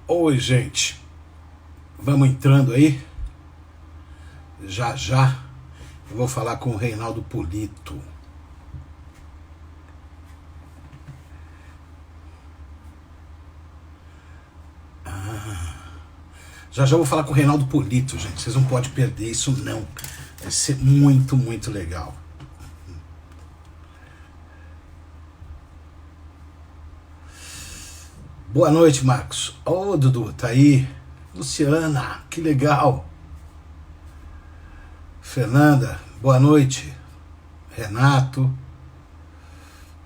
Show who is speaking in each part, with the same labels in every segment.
Speaker 1: Oi, gente. Vamos entrando aí. Já já eu vou falar com o Reinaldo Polito. Já já eu vou falar com o Reinaldo Polito, gente. Vocês não podem perder isso, não. Vai ser muito, muito legal. Boa noite, Marcos. Ô, Dudu, tá aí. Luciana, que legal. Fernanda, boa noite. Renato.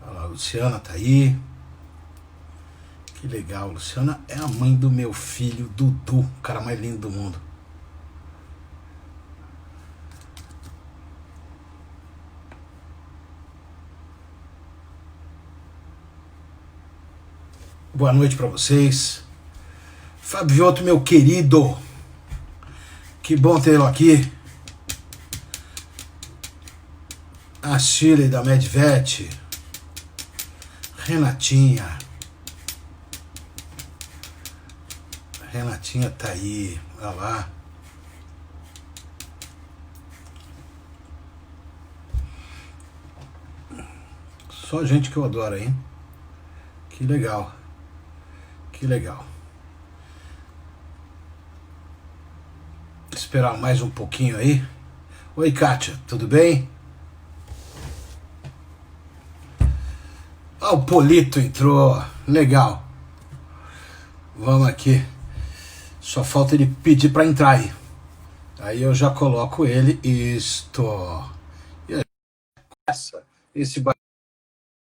Speaker 1: Olha lá, Luciana tá aí. Que legal. Luciana é a mãe do meu filho, Dudu, o cara mais lindo do mundo. Boa noite pra vocês. Fabioto, meu querido. Que bom tê-lo aqui. A Shirley da Medvet. Renatinha. Renatinha tá aí. Olha lá. Só gente que eu adoro, hein? Que legal. Que legal. Esperar mais um pouquinho aí. Oi, Kátia, tudo bem? Ah, o Polito entrou. Legal. Vamos aqui. Só falta ele pedir pra entrar aí. Aí eu já coloco ele. Isto. E aí, esse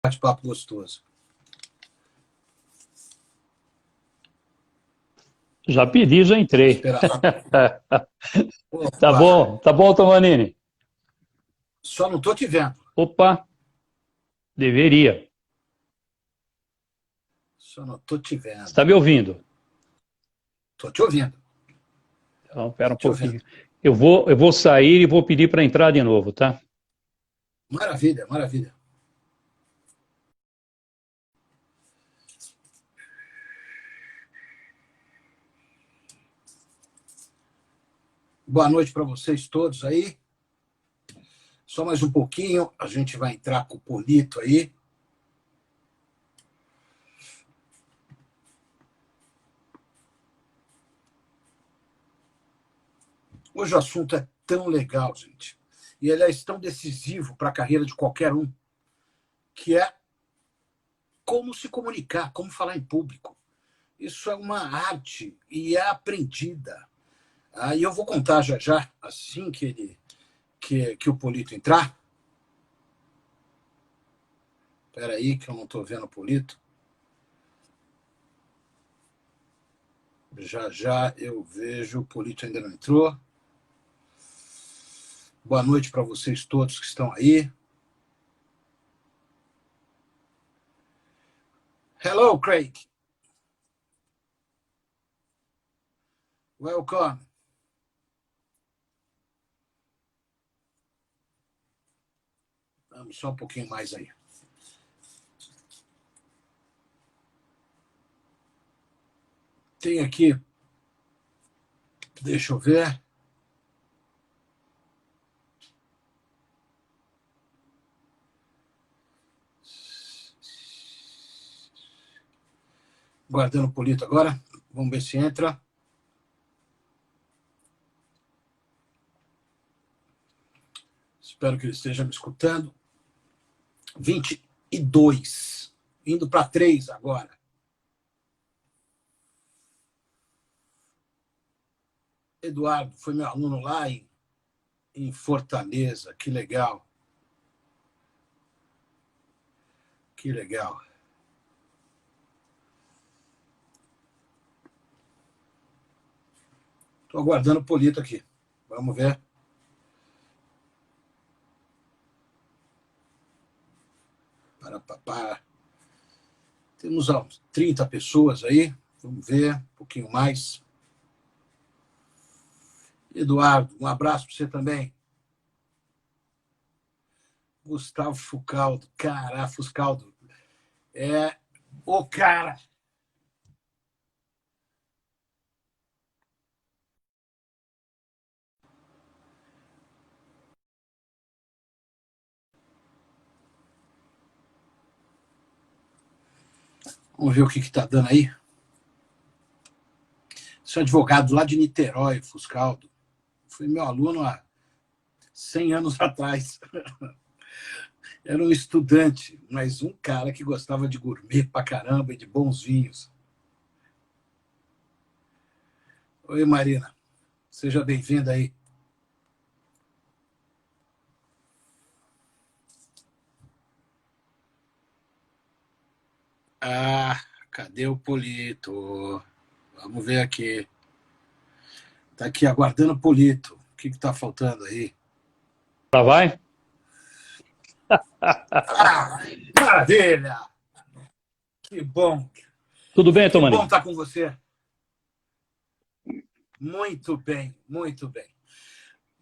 Speaker 1: bate-papo gostoso.
Speaker 2: Já pedi, já entrei.
Speaker 1: Esperar. Opa,
Speaker 2: Tá bom, Tomanini.
Speaker 1: só não tô te vendo.
Speaker 2: Opa, deveria.
Speaker 1: Só não tô te vendo.
Speaker 2: Está me ouvindo?
Speaker 1: Tô te ouvindo.
Speaker 2: Então,
Speaker 1: Tô
Speaker 2: espera um
Speaker 1: te ouvindo.
Speaker 2: pouquinho. Eu vou sair e vou pedir para entrar de novo, tá?
Speaker 1: Maravilha, maravilha. Boa noite para vocês todos aí. Só mais um pouquinho, a gente vai entrar com o Polito aí. Hoje o assunto é tão legal, gente. E ele é tão decisivo para a carreira de qualquer um, que é como se comunicar, como falar em público. Isso é uma arte e é aprendida. E eu vou contar já já, assim que o Polito entrar. Espera aí, que eu não estou vendo o Polito. Já já eu vejo, o Polito ainda não entrou. Boa noite para vocês todos que estão aí. Hello, Craig. Welcome. Vamos só um pouquinho mais aí. Tem aqui, deixa eu ver. Guardando o Polito agora. Vamos ver se entra. Espero que ele esteja me escutando. 22. Indo para 3 agora. Eduardo foi meu aluno lá em Fortaleza. Que legal. Que legal. Estou aguardando o Polito aqui. Vamos ver. Para. Temos 30 pessoas aí. Vamos ver, um pouquinho mais. Eduardo, um abraço para você também. Gustavo Fuscaldo. Cara, Fuscaldo. É o cara. Vamos ver o que está dando aí. Sou advogado lá de Niterói, Fuscaldo. Fui meu aluno há 100 anos atrás. Era um estudante, mas um cara que gostava de gourmet pra caramba e de bons vinhos. Oi, Marina. Seja bem-vinda aí. Ah, cadê o Polito? Vamos ver aqui. Está aqui aguardando o Polito. O que está faltando aí?
Speaker 2: Lá vai?
Speaker 1: Ah, maravilha! Que bom.
Speaker 2: Tudo bem,
Speaker 1: Que
Speaker 2: Tomaninho?
Speaker 1: bom estar com você. Muito bem, muito bem.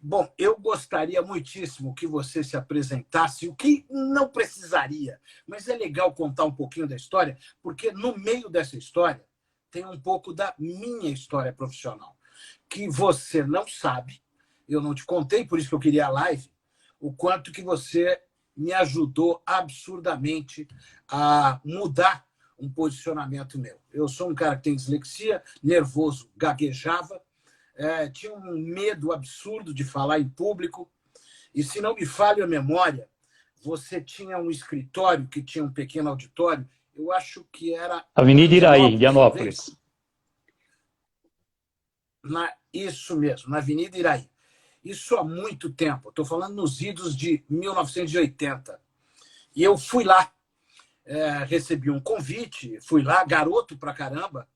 Speaker 1: Bom, eu gostaria muitíssimo que você se apresentasse, o que não precisaria, mas é legal contar um pouquinho da história, porque no meio dessa história tem um pouco da minha história profissional, que você não sabe, eu não te contei, por isso que eu queria a live, o quanto que você me ajudou absurdamente a mudar um posicionamento meu. Eu sou um cara que tem dislexia, nervoso, gaguejava, tinha um medo absurdo de falar em público, e se não me falha a memória, você tinha um escritório que tinha um pequeno auditório, eu acho que era
Speaker 2: Avenida Iraí, Indianópolis.
Speaker 1: Isso mesmo, na Avenida Iraí. Isso há muito tempo, estou falando nos idos de 1980. E eu fui lá, recebi um convite, fui lá, garoto pra caramba,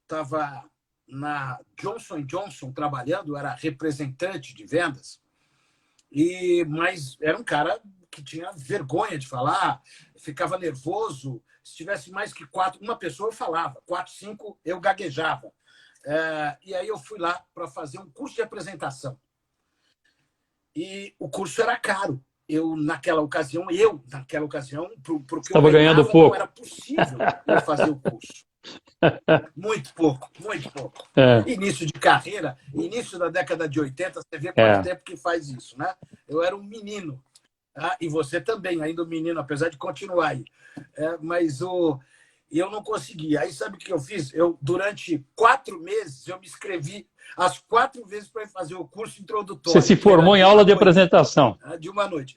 Speaker 1: estava na Johnson & Johnson trabalhando, era representante de vendas, mas era um cara que tinha vergonha de falar, ficava nervoso. Se tivesse mais que uma pessoa eu falava, 4, 5 eu gaguejava. E aí eu fui lá para fazer um curso de apresentação. E o curso era caro. Naquela ocasião, pro que eu
Speaker 2: ganhando pouco.
Speaker 1: Não era possível eu fazer o curso. Muito pouco, muito pouco. Início de carreira, início da década de 80, você vê quanto tempo que faz isso, né? Eu era um menino, e você também, ainda um menino, apesar de continuar aí. Mas eu não conseguia. Aí sabe o que eu fiz? Durante 4 meses, eu me inscrevi as 4 vezes para fazer o curso introdutório.
Speaker 2: Você se formou em aula de apresentação.
Speaker 1: De uma noite.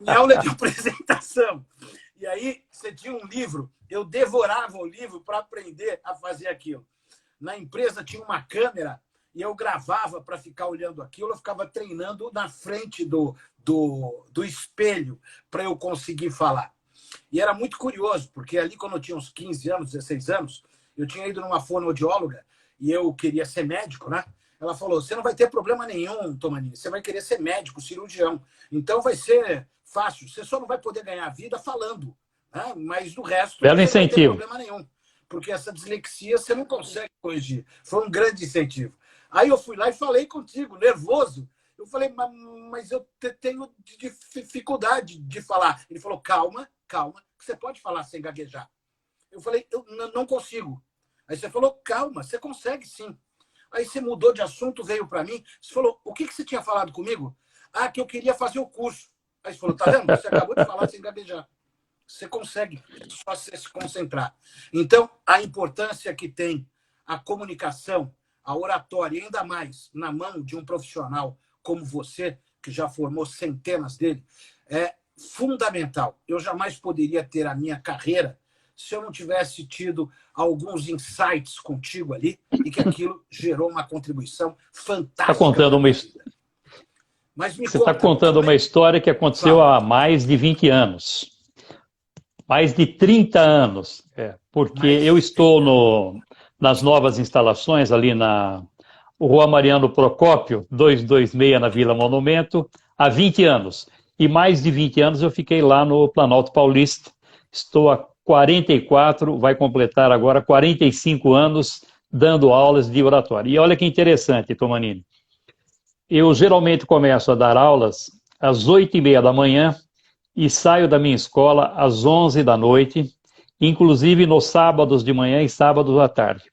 Speaker 1: Em aula de apresentação. E aí, você tinha um livro, eu devorava o livro para aprender a fazer aquilo. Na empresa tinha uma câmera e eu gravava para ficar olhando aquilo, eu ficava treinando na frente do espelho para eu conseguir falar. E era muito curioso, porque ali, quando eu tinha uns 15 anos, 16 anos, eu tinha ido numa fonoaudióloga e eu queria ser médico, né? Ela falou, você não vai ter problema nenhum, Tomaninho, você vai querer ser médico, cirurgião. Então vai ser fácil, você só não vai poder ganhar vida falando, né? Mas do resto
Speaker 2: Belo
Speaker 1: você
Speaker 2: incentivo.
Speaker 1: não vai ter problema nenhum, porque essa dislexia você não consegue corrigir. Foi um grande incentivo. Aí eu fui lá e falei contigo, nervoso. Eu falei, mas eu tenho dificuldade de falar. Ele falou, calma, que você pode falar sem gaguejar. Eu falei, eu não consigo. Aí você falou, calma, você consegue sim. Aí você mudou de assunto, veio para mim, você falou, o que você tinha falado comigo? Que eu queria fazer o curso. Aí você falou, tá vendo? Você acabou de falar sem gaguejar. Você consegue só se concentrar. Então, a importância que tem a comunicação, a oratória, e ainda mais na mão de um profissional como você, que já formou centenas dele, é fundamental. Eu jamais poderia ter a minha carreira se eu não tivesse tido alguns insights contigo ali e que aquilo gerou uma contribuição fantástica.
Speaker 2: Você está contando uma história que aconteceu há mais de 20 anos. Mais de 30 anos. Porque eu estou nas novas instalações ali na Rua Mariano Procópio, 226, na Vila Monumento, há 20 anos. E mais de 20 anos eu fiquei lá no Planalto Paulista. Estou há 44, vai completar agora 45 anos dando aulas de oratória. E olha que interessante, Tomanini. Eu geralmente começo a dar aulas às 8h30 da manhã e saio da minha escola às 11 da noite, inclusive nos sábados de manhã e sábados à tarde.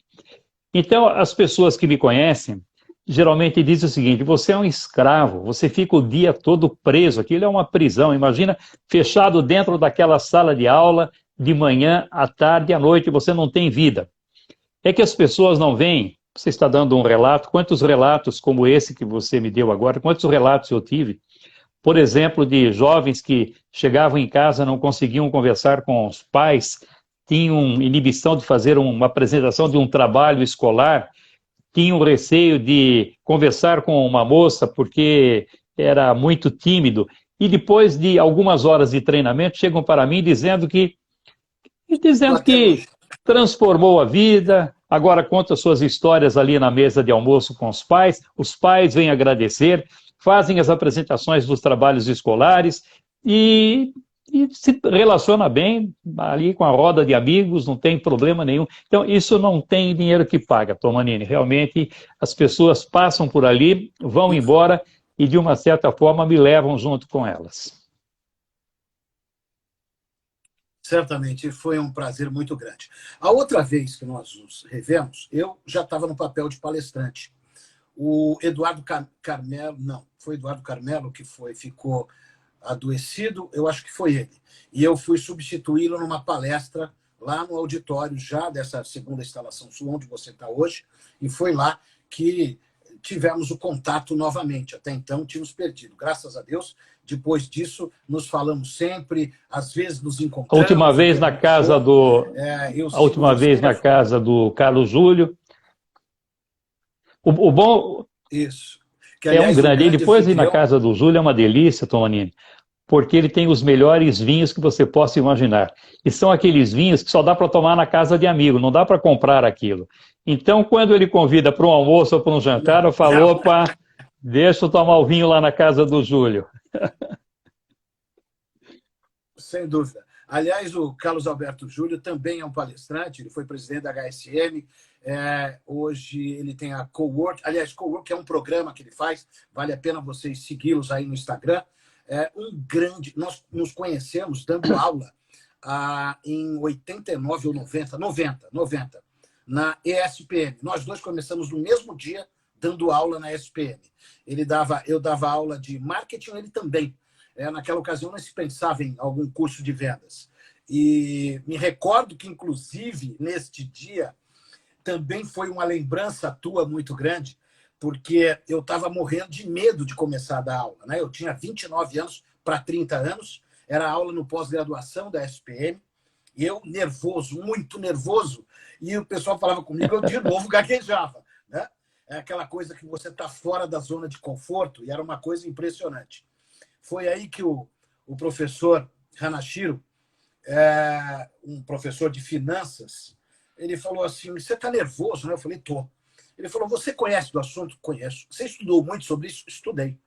Speaker 2: Então, as pessoas que me conhecem geralmente dizem o seguinte, você é um escravo, você fica o dia todo preso, aquilo é uma prisão, imagina, fechado dentro daquela sala de aula, de manhã, à tarde e à noite, você não tem vida. É que as pessoas não veem. Você está dando um relato, quantos relatos como esse que você me deu agora, quantos relatos eu tive, por exemplo, de jovens que chegavam em casa, não conseguiam conversar com os pais, tinham inibição de fazer uma apresentação de um trabalho escolar, tinham receio de conversar com uma moça porque era muito tímido, e depois de algumas horas de treinamento chegam para mim
Speaker 1: Tô
Speaker 2: dizendo
Speaker 1: até
Speaker 2: que
Speaker 1: hoje.
Speaker 2: transformou a vida, agora conta suas histórias ali na mesa de almoço com os pais vêm agradecer, fazem as apresentações dos trabalhos escolares e, e se relaciona bem ali com a roda de amigos, não tem problema nenhum. Então, isso não tem dinheiro que paga, Tomanini. Realmente, as pessoas passam por ali, vão embora e, de uma certa forma, me levam junto com elas.
Speaker 1: Certamente, foi um prazer muito grande. A outra vez que nós nos revemos, eu já estava no papel de palestrante. O Eduardo Carmelo, não, foi Eduardo Carmelo que ficou adoecido, eu acho que foi ele. E eu fui substituí-lo numa palestra lá no auditório, já dessa segunda instalação sul, onde você está hoje, e foi lá que tivemos o contato novamente. Até então, tínhamos perdido. Graças a Deus, depois disso, nos falamos sempre, às vezes nos
Speaker 2: A última
Speaker 1: encontramos no
Speaker 2: vez
Speaker 1: dia
Speaker 2: na
Speaker 1: do
Speaker 2: casa
Speaker 1: cachorro.
Speaker 2: do,
Speaker 1: Eu
Speaker 2: a
Speaker 1: sigo
Speaker 2: última vez
Speaker 1: você.
Speaker 2: na casa do Carlos Júlio. O bom
Speaker 1: Isso. Que,
Speaker 2: é um
Speaker 1: aliás, o
Speaker 2: grande. E
Speaker 1: grande
Speaker 2: depois ir na
Speaker 1: anfitrião.
Speaker 2: casa do Júlio é uma delícia, Tomanini, porque ele tem os melhores vinhos que você possa imaginar. E são aqueles vinhos que só dá para tomar na casa de amigo, não dá para comprar aquilo. Então, quando ele convida para um almoço ou para um jantar,
Speaker 1: Não,
Speaker 2: eu falo,
Speaker 1: não.
Speaker 2: opa, deixa eu tomar o vinho lá na casa do Júlio.
Speaker 1: Sem dúvida. Aliás, o Carlos Alberto Júlio também é um palestrante, ele foi presidente da HSM, hoje ele tem a Cowork. Aliás, Cowork é um programa que ele faz, vale a pena vocês segui-los aí no Instagram. Nós nos conhecemos dando aula em 89 ou 90, na ESPM. Nós dois começamos no mesmo dia dando aula na ESPM. Eu dava aula de marketing, ele também. Naquela ocasião, não se pensava em algum curso de vendas. E me recordo que, inclusive, neste dia, também foi uma lembrança tua muito grande, porque eu estava morrendo de medo de começar a dar aula. Né? Eu tinha 29 anos para 30 anos, era aula no pós-graduação da SPM, e eu nervoso, muito nervoso, e o pessoal falava comigo, eu de novo gaguejava. Né? É aquela coisa que você está fora da zona de conforto, e era uma coisa impressionante. Foi aí que o professor Hanashiro, um professor de finanças, ele falou assim, você está nervoso, né? Eu falei, tô. Ele falou, você conhece do assunto? Conheço. Você estudou muito sobre isso? Estudei.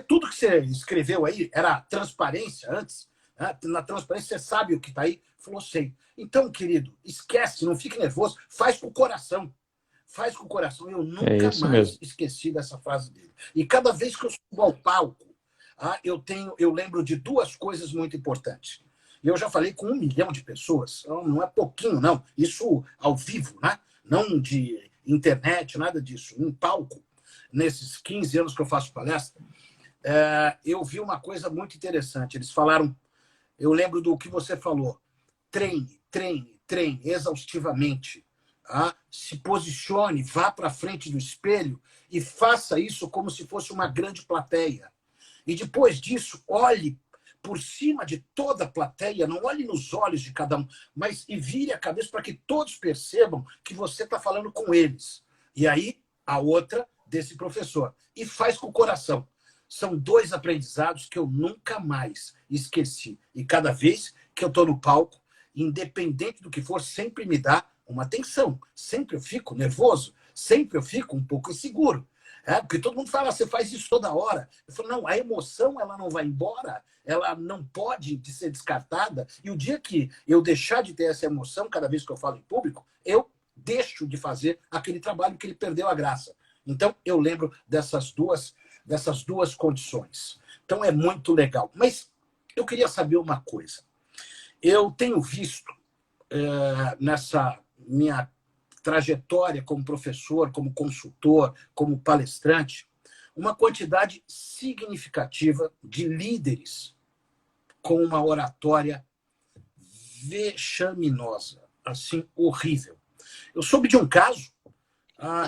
Speaker 1: Tudo que você escreveu aí era transparência antes? Né? Na transparência você sabe o que está aí? Ele falou, sei. Então, querido, esquece, não fique nervoso, faz com o coração. Faz com o coração. Eu nunca
Speaker 2: Isso
Speaker 1: mais
Speaker 2: mesmo.
Speaker 1: esqueci dessa frase dele. E cada vez que eu subo ao palco, eu lembro de duas coisas muito importantes. Eu já falei com 1 milhão de pessoas, não é pouquinho, não. Isso ao vivo, né? Não de internet, nada disso. Em palco, nesses 15 anos que eu faço palestra, eu vi uma coisa muito interessante. Eles falaram, eu lembro do que você falou, treine, treine, treine exaustivamente. Se posicione, vá para frente do espelho e faça isso como se fosse uma grande plateia. E depois disso, olhe por cima de toda a plateia, não olhe nos olhos de cada um, mas e vire a cabeça para que todos percebam que você está falando com eles. E aí, a outra desse professor. E faz com o coração. São 2 aprendizados que eu nunca mais esqueci. E cada vez que eu estou no palco, independente do que for, sempre me dá uma tensão. Sempre eu fico nervoso, sempre eu fico um pouco inseguro. Porque todo mundo fala, você faz isso toda hora. Eu falo, não, a emoção ela não vai embora, ela não pode ser descartada. E o dia que eu deixar de ter essa emoção, cada vez que eu falo em público, eu deixo de fazer aquele trabalho que ele perdeu a graça. Então, eu lembro dessas duas condições. Então, é muito legal. Mas eu queria saber uma coisa. Eu tenho visto nessa minha trajetória como professor, como consultor, como palestrante, uma quantidade significativa de líderes com uma oratória vexaminosa, assim, horrível. Eu soube de um caso,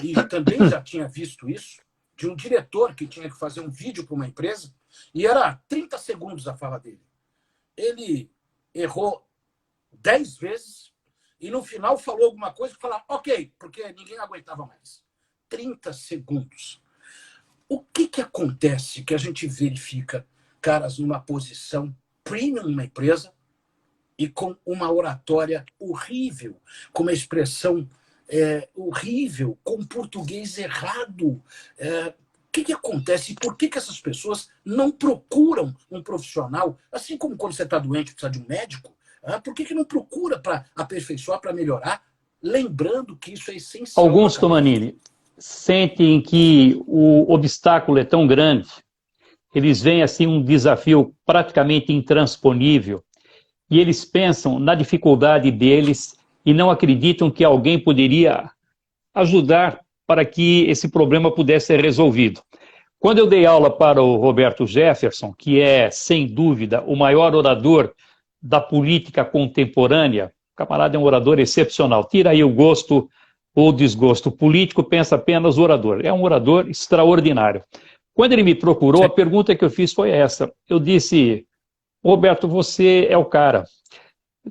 Speaker 1: e também já tinha visto isso, de um diretor que tinha que fazer um vídeo para uma empresa, e era 30 segundos a fala dele. Ele errou 10 vezes, e no final falou alguma coisa que falava, ok, porque ninguém aguentava mais. 30 segundos. O que acontece que a gente verifica caras numa posição premium numa empresa e com uma oratória horrível, com uma expressão horrível, com português errado? O que acontece? E por que essas pessoas não procuram um profissional, assim como quando você está doente, precisa de um médico? Por que não procura para aperfeiçoar, para melhorar? Lembrando que isso é essencial.
Speaker 2: Alguns, Tomanini, sentem que o obstáculo é tão grande, eles veem assim um desafio praticamente intransponível, e eles pensam na dificuldade deles e não acreditam que alguém poderia ajudar para que esse problema pudesse ser resolvido. Quando eu dei aula para o Roberto Jefferson, que é, sem dúvida, o maior orador da política contemporânea, o camarada é um orador excepcional, tira aí o gosto ou desgosto político, pensa apenas o orador. É um orador extraordinário. Quando ele me procurou, a pergunta que eu fiz foi essa. Eu disse, Roberto, você é o cara.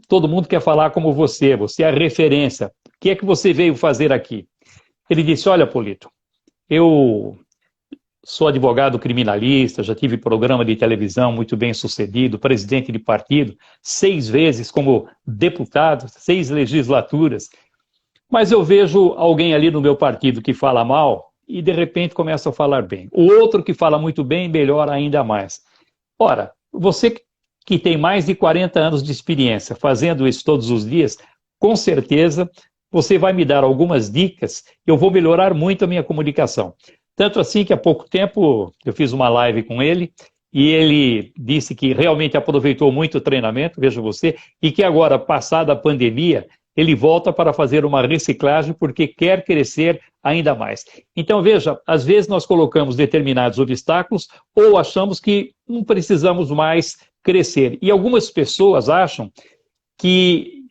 Speaker 2: Todo mundo quer falar como você é a referência. O que é que você veio fazer aqui? Ele disse, olha, Polito, eu sou advogado criminalista, já tive programa de televisão muito bem sucedido, presidente de partido, 6 vezes como deputado, 6 legislaturas. Mas eu vejo alguém ali no meu partido que fala mal e de repente começa a falar bem. O outro que fala muito bem, melhora ainda mais. Ora, você que tem mais de 40 anos de experiência fazendo isso todos os dias, com certeza você vai me dar algumas dicas e eu vou melhorar muito a minha comunicação. Tanto assim que há pouco tempo eu fiz uma live com ele e ele disse que realmente aproveitou muito o treinamento, veja você, e que agora, passada a pandemia, ele volta para fazer uma reciclagem porque quer crescer ainda mais. Então, veja, às vezes nós colocamos determinados obstáculos ou achamos que não precisamos mais crescer. E algumas pessoas acham que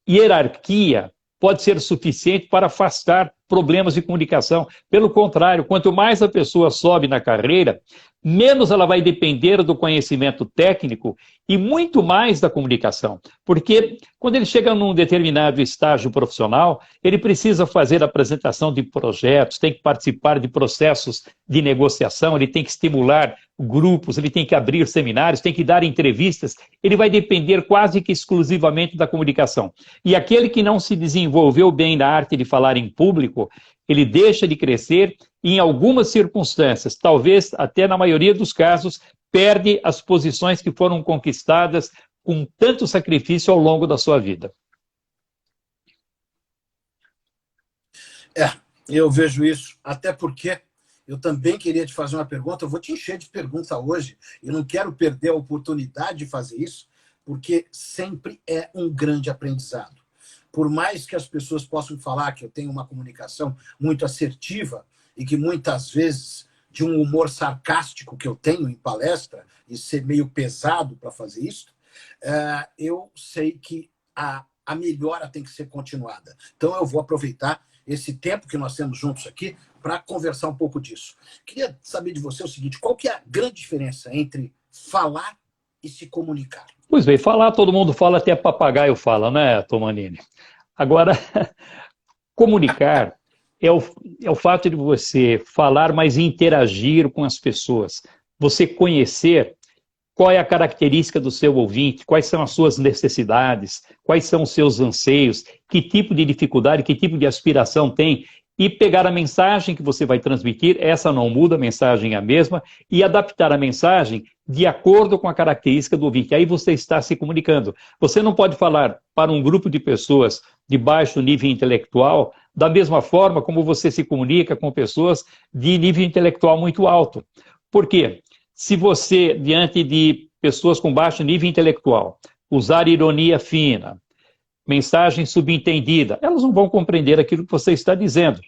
Speaker 2: hierarquia pode ser suficiente para afastar problemas de comunicação. Pelo contrário, quanto mais a pessoa sobe na carreira, menos ela vai depender do conhecimento técnico e muito mais da comunicação. Porque quando ele chega num determinado estágio profissional, ele precisa fazer apresentação de projetos, tem que participar de processos de negociação, ele tem que estimular grupos, ele tem que abrir seminários, tem que dar entrevistas, ele vai depender quase que exclusivamente da comunicação. E aquele que não se desenvolveu bem na arte de falar em público, ele deixa de crescer e, em algumas circunstâncias, talvez até na maioria dos casos, perde as posições que foram conquistadas com tanto sacrifício ao longo da sua vida.
Speaker 1: Eu vejo isso, até porque eu também queria te fazer uma pergunta, eu vou te encher de pergunta hoje, eu não quero perder a oportunidade de fazer isso, porque sempre é um grande aprendizado. Por mais que as pessoas possam falar que eu tenho uma comunicação muito assertiva e que muitas vezes de um humor sarcástico que eu tenho em palestra e ser meio pesado para fazer isso, eu sei que a melhora tem que ser continuada. Então eu vou aproveitar esse tempo que nós temos juntos aqui para conversar um pouco disso. Queria saber de você o seguinte, qual que é a grande diferença entre falar e se comunicar?
Speaker 2: Pois bem, falar todo mundo fala, até papagaio fala, né, Tomanini? Agora, comunicar é o fato de você falar, mas interagir com as pessoas. Você conhecer qual é a característica do seu ouvinte, quais são as suas necessidades, quais são os seus anseios, que tipo de dificuldade, que tipo de aspiração tem, e pegar a mensagem que você vai transmitir, essa não muda, a mensagem é a mesma, e adaptar a mensagem de acordo com a característica do ouvinte. Aí você está se comunicando. Você não pode falar para um grupo de pessoas de baixo nível intelectual da mesma forma como você se comunica com pessoas de nível intelectual muito alto. Por quê? Se você, diante de pessoas com baixo nível intelectual, usar ironia fina, mensagem subentendida, elas não vão compreender aquilo que você está dizendo.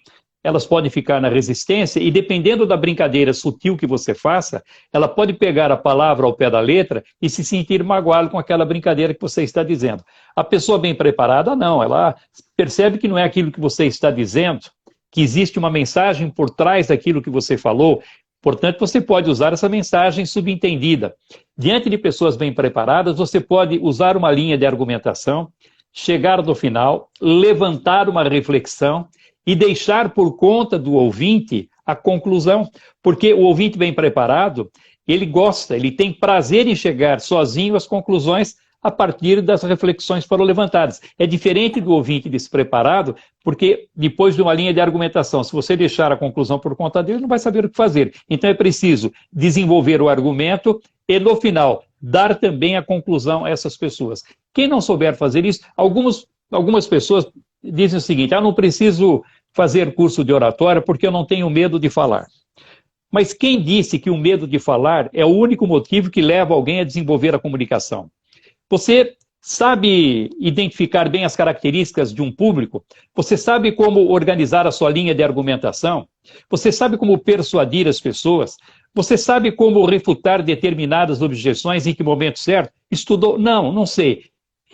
Speaker 2: elas podem ficar na resistência e, dependendo da brincadeira sutil que você faça, ela pode pegar a palavra ao pé da letra e se sentir magoada com aquela brincadeira que você está dizendo. A pessoa bem preparada, não, ela percebe que não é aquilo que você está dizendo, que existe uma mensagem por trás daquilo que você falou. Portanto, você pode usar essa mensagem subentendida. Diante de pessoas bem preparadas, você pode usar uma linha de argumentação, chegar no final, levantar uma reflexão e deixar por conta do ouvinte a conclusão. Porque o ouvinte bem preparado, ele gosta, ele tem prazer em chegar sozinho às conclusões a partir das reflexões que foram levantadas. É diferente do ouvinte despreparado, porque depois de uma linha de argumentação, se você deixar a conclusão por conta dele, não vai saber o que fazer. Então é preciso desenvolver o argumento e, no final, dar também a conclusão a essas pessoas. Quem não souber fazer isso, algumas pessoas dizem o seguinte: não preciso fazer curso de oratória porque eu não tenho medo de falar. Mas quem disse que o medo de falar é o único motivo que leva alguém a desenvolver a comunicação? Você sabe identificar bem as características de um público? Você sabe como organizar a sua linha de argumentação? Você sabe como persuadir as pessoas? Você sabe como refutar determinadas objeções em que momento certo? Estudou? Não, não sei.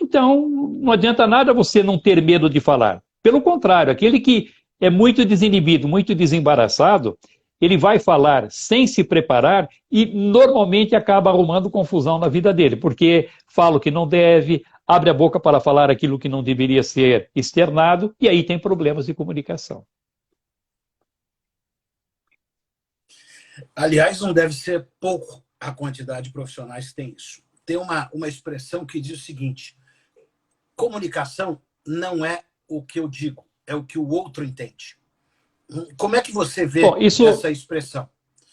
Speaker 2: Então, não adianta nada você não ter medo de falar. Pelo contrário, aquele que é muito desinibido, muito desembaraçado, ele vai falar sem se preparar e normalmente acaba arrumando confusão na vida dele, porque fala o que não deve, abre a boca para falar aquilo que não deveria ser externado, e aí tem problemas de comunicação.
Speaker 1: Aliás, não deve ser pouco a quantidade de profissionais que tem isso. Tem uma expressão que diz o seguinte: comunicação não é o que eu digo, é o que o outro entende. Como é que você vê essa expressão?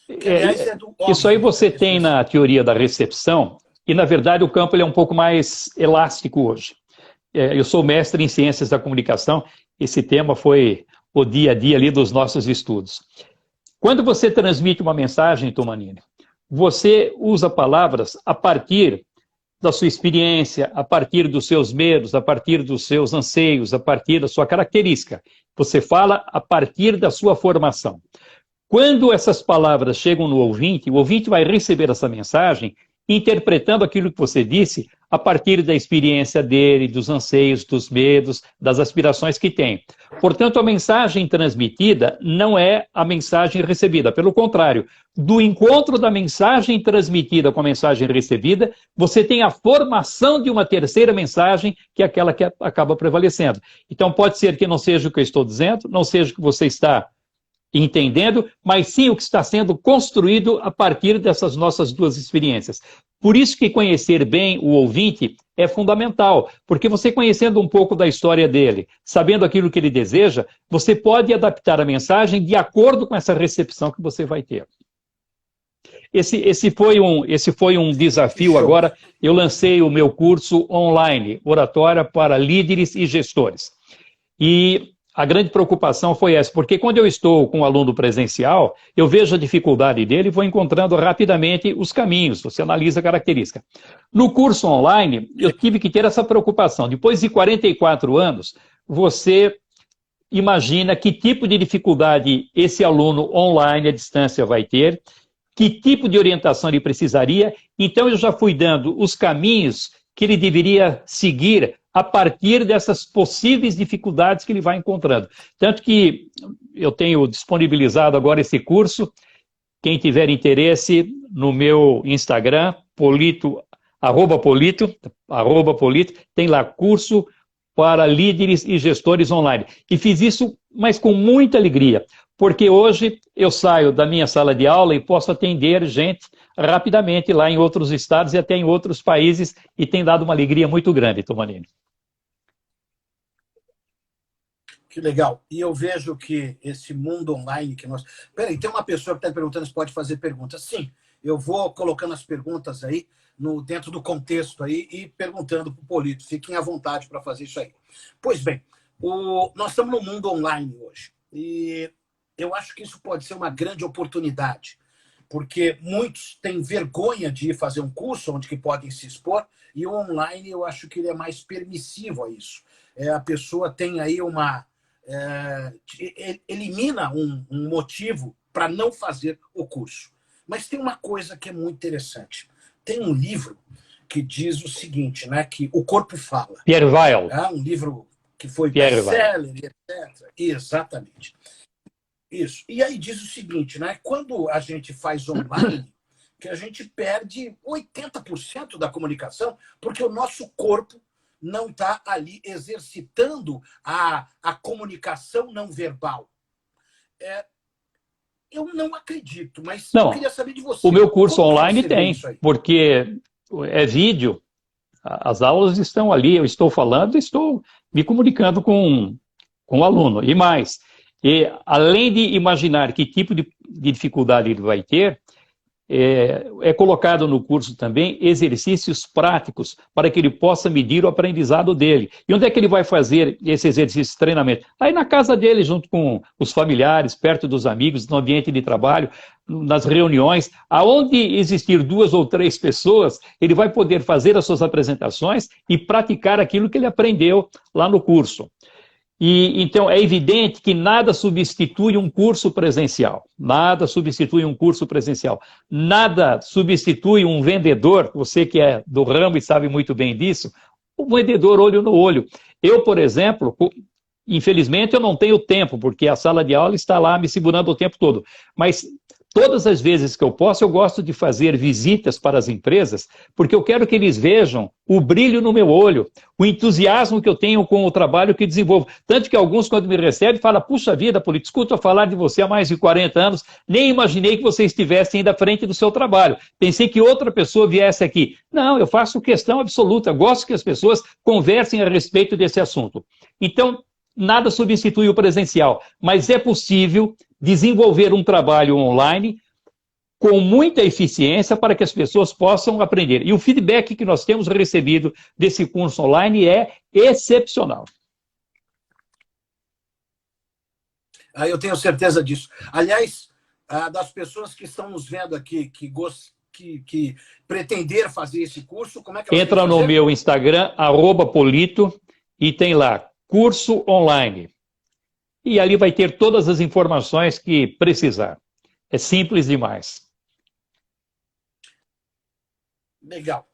Speaker 1: Que, aliás,
Speaker 2: isso aí você tem na teoria da recepção, e na verdade o campo ele é um pouco mais elástico hoje. Eu sou mestre em ciências da comunicação, esse tema foi o dia a dia ali dos nossos estudos. Quando você transmite uma mensagem, Tomanini, você usa palavras a partir da sua experiência, a partir dos seus medos, a partir dos seus anseios, a partir da sua característica. Você fala a partir da sua formação. Quando essas palavras chegam no ouvinte, o ouvinte vai receber essa mensagem interpretando aquilo que você disse a partir da experiência dele, dos anseios, dos medos, das aspirações que tem. Portanto, a mensagem transmitida não é a mensagem recebida. Pelo contrário, do encontro da mensagem transmitida com a mensagem recebida, você tem a formação de uma terceira mensagem, que é aquela que acaba prevalecendo. Então, pode ser que não seja o que eu estou dizendo, não seja o que você está entendendo, mas sim o que está sendo construído a partir dessas nossas duas experiências. Por isso que conhecer bem o ouvinte é fundamental, porque você conhecendo um pouco da história dele, sabendo aquilo que ele deseja, você pode adaptar a mensagem de acordo com essa recepção que você vai ter. Esse foi um desafio agora. Eu lancei o meu curso online, Oratória para Líderes e Gestores. E a grande preocupação foi essa, porque quando eu estou com um aluno presencial, eu vejo a dificuldade dele e vou encontrando rapidamente os caminhos, você analisa a característica. No curso online, eu tive que ter essa preocupação. Depois de 44 anos, você imagina que tipo de dificuldade esse aluno online à distância vai ter, que tipo de orientação ele precisaria. Então eu já fui dando os caminhos que ele deveria seguir a partir dessas possíveis dificuldades que ele vai encontrando. Tanto que eu tenho disponibilizado agora esse curso. Quem tiver interesse, no meu Instagram, Polito, @Polito, tem lá curso para líderes e gestores online. E fiz isso, mas com muita alegria, porque hoje eu saio da minha sala de aula e posso atender gente rapidamente lá em outros estados e até em outros países, e tem dado uma alegria muito grande, Tomanini.
Speaker 1: Que legal. E eu vejo que esse mundo online que nós... Peraí, tem uma pessoa que está perguntando se pode fazer perguntas. Sim, eu vou colocando as perguntas aí dentro do contexto aí e perguntando para o Polito. Fiquem à vontade para fazer isso aí. Pois bem, nós estamos no mundo online hoje. E eu acho que isso pode ser uma grande oportunidade, porque muitos têm vergonha de ir fazer um curso onde que podem se expor, e o online eu acho que ele é mais permissivo a isso. A pessoa tem aí elimina um motivo para não fazer o curso. Mas tem uma coisa que é muito interessante. Tem um livro que diz o seguinte, né, que o corpo fala.
Speaker 2: Pierre Weil.
Speaker 1: É um livro que foi best-seller, etc. Exatamente. Isso. E aí diz o seguinte, né, quando a gente faz online, que a gente perde 80% da comunicação, porque o nosso corpo não está ali exercitando a comunicação não verbal. Eu não acredito, mas eu queria saber de você.
Speaker 2: O meu curso online tem, porque é vídeo, as aulas estão ali, eu estou falando, estou me comunicando com o aluno. E mais, além de imaginar que tipo de dificuldade ele vai ter, é colocado no curso também exercícios práticos para que ele possa medir o aprendizado dele. E onde é que ele vai fazer esse exercício de treinamento? Aí na casa dele, junto com os familiares, perto dos amigos, no ambiente de trabalho, nas reuniões, aonde existir 2 ou 3 pessoas, ele vai poder fazer as suas apresentações e praticar aquilo que ele aprendeu lá no curso. E, então, é evidente que nada substitui um curso presencial. Nada substitui um curso presencial. Nada substitui um vendedor, você que é do ramo e sabe muito bem disso, um vendedor olho no olho. Eu, por exemplo, infelizmente eu não tenho tempo, porque a sala de aula está lá me segurando o tempo todo. Mas todas as vezes que eu posso, eu gosto de fazer visitas para as empresas, porque eu quero que eles vejam o brilho no meu olho, o entusiasmo que eu tenho com o trabalho que desenvolvo. Tanto que alguns, quando me recebem, falam, puxa vida, Polito, escuto a falar de você há mais de 40 anos, nem imaginei que você estivesse ainda à frente do seu trabalho. Pensei que outra pessoa viesse aqui. Não, eu faço questão absoluta, gosto que as pessoas conversem a respeito desse assunto. Então, nada substitui o presencial, mas é possível desenvolver um trabalho online com muita eficiência para que as pessoas possam aprender. E o feedback que nós temos recebido desse curso online é excepcional.
Speaker 1: Eu tenho certeza disso. Aliás, das pessoas que estão nos vendo aqui, que pretender fazer esse curso, como é que elas
Speaker 2: entra no meu Instagram, @Polito, e tem lá, curso online. E ali vai ter todas as informações que precisar. É simples demais.
Speaker 1: Legal.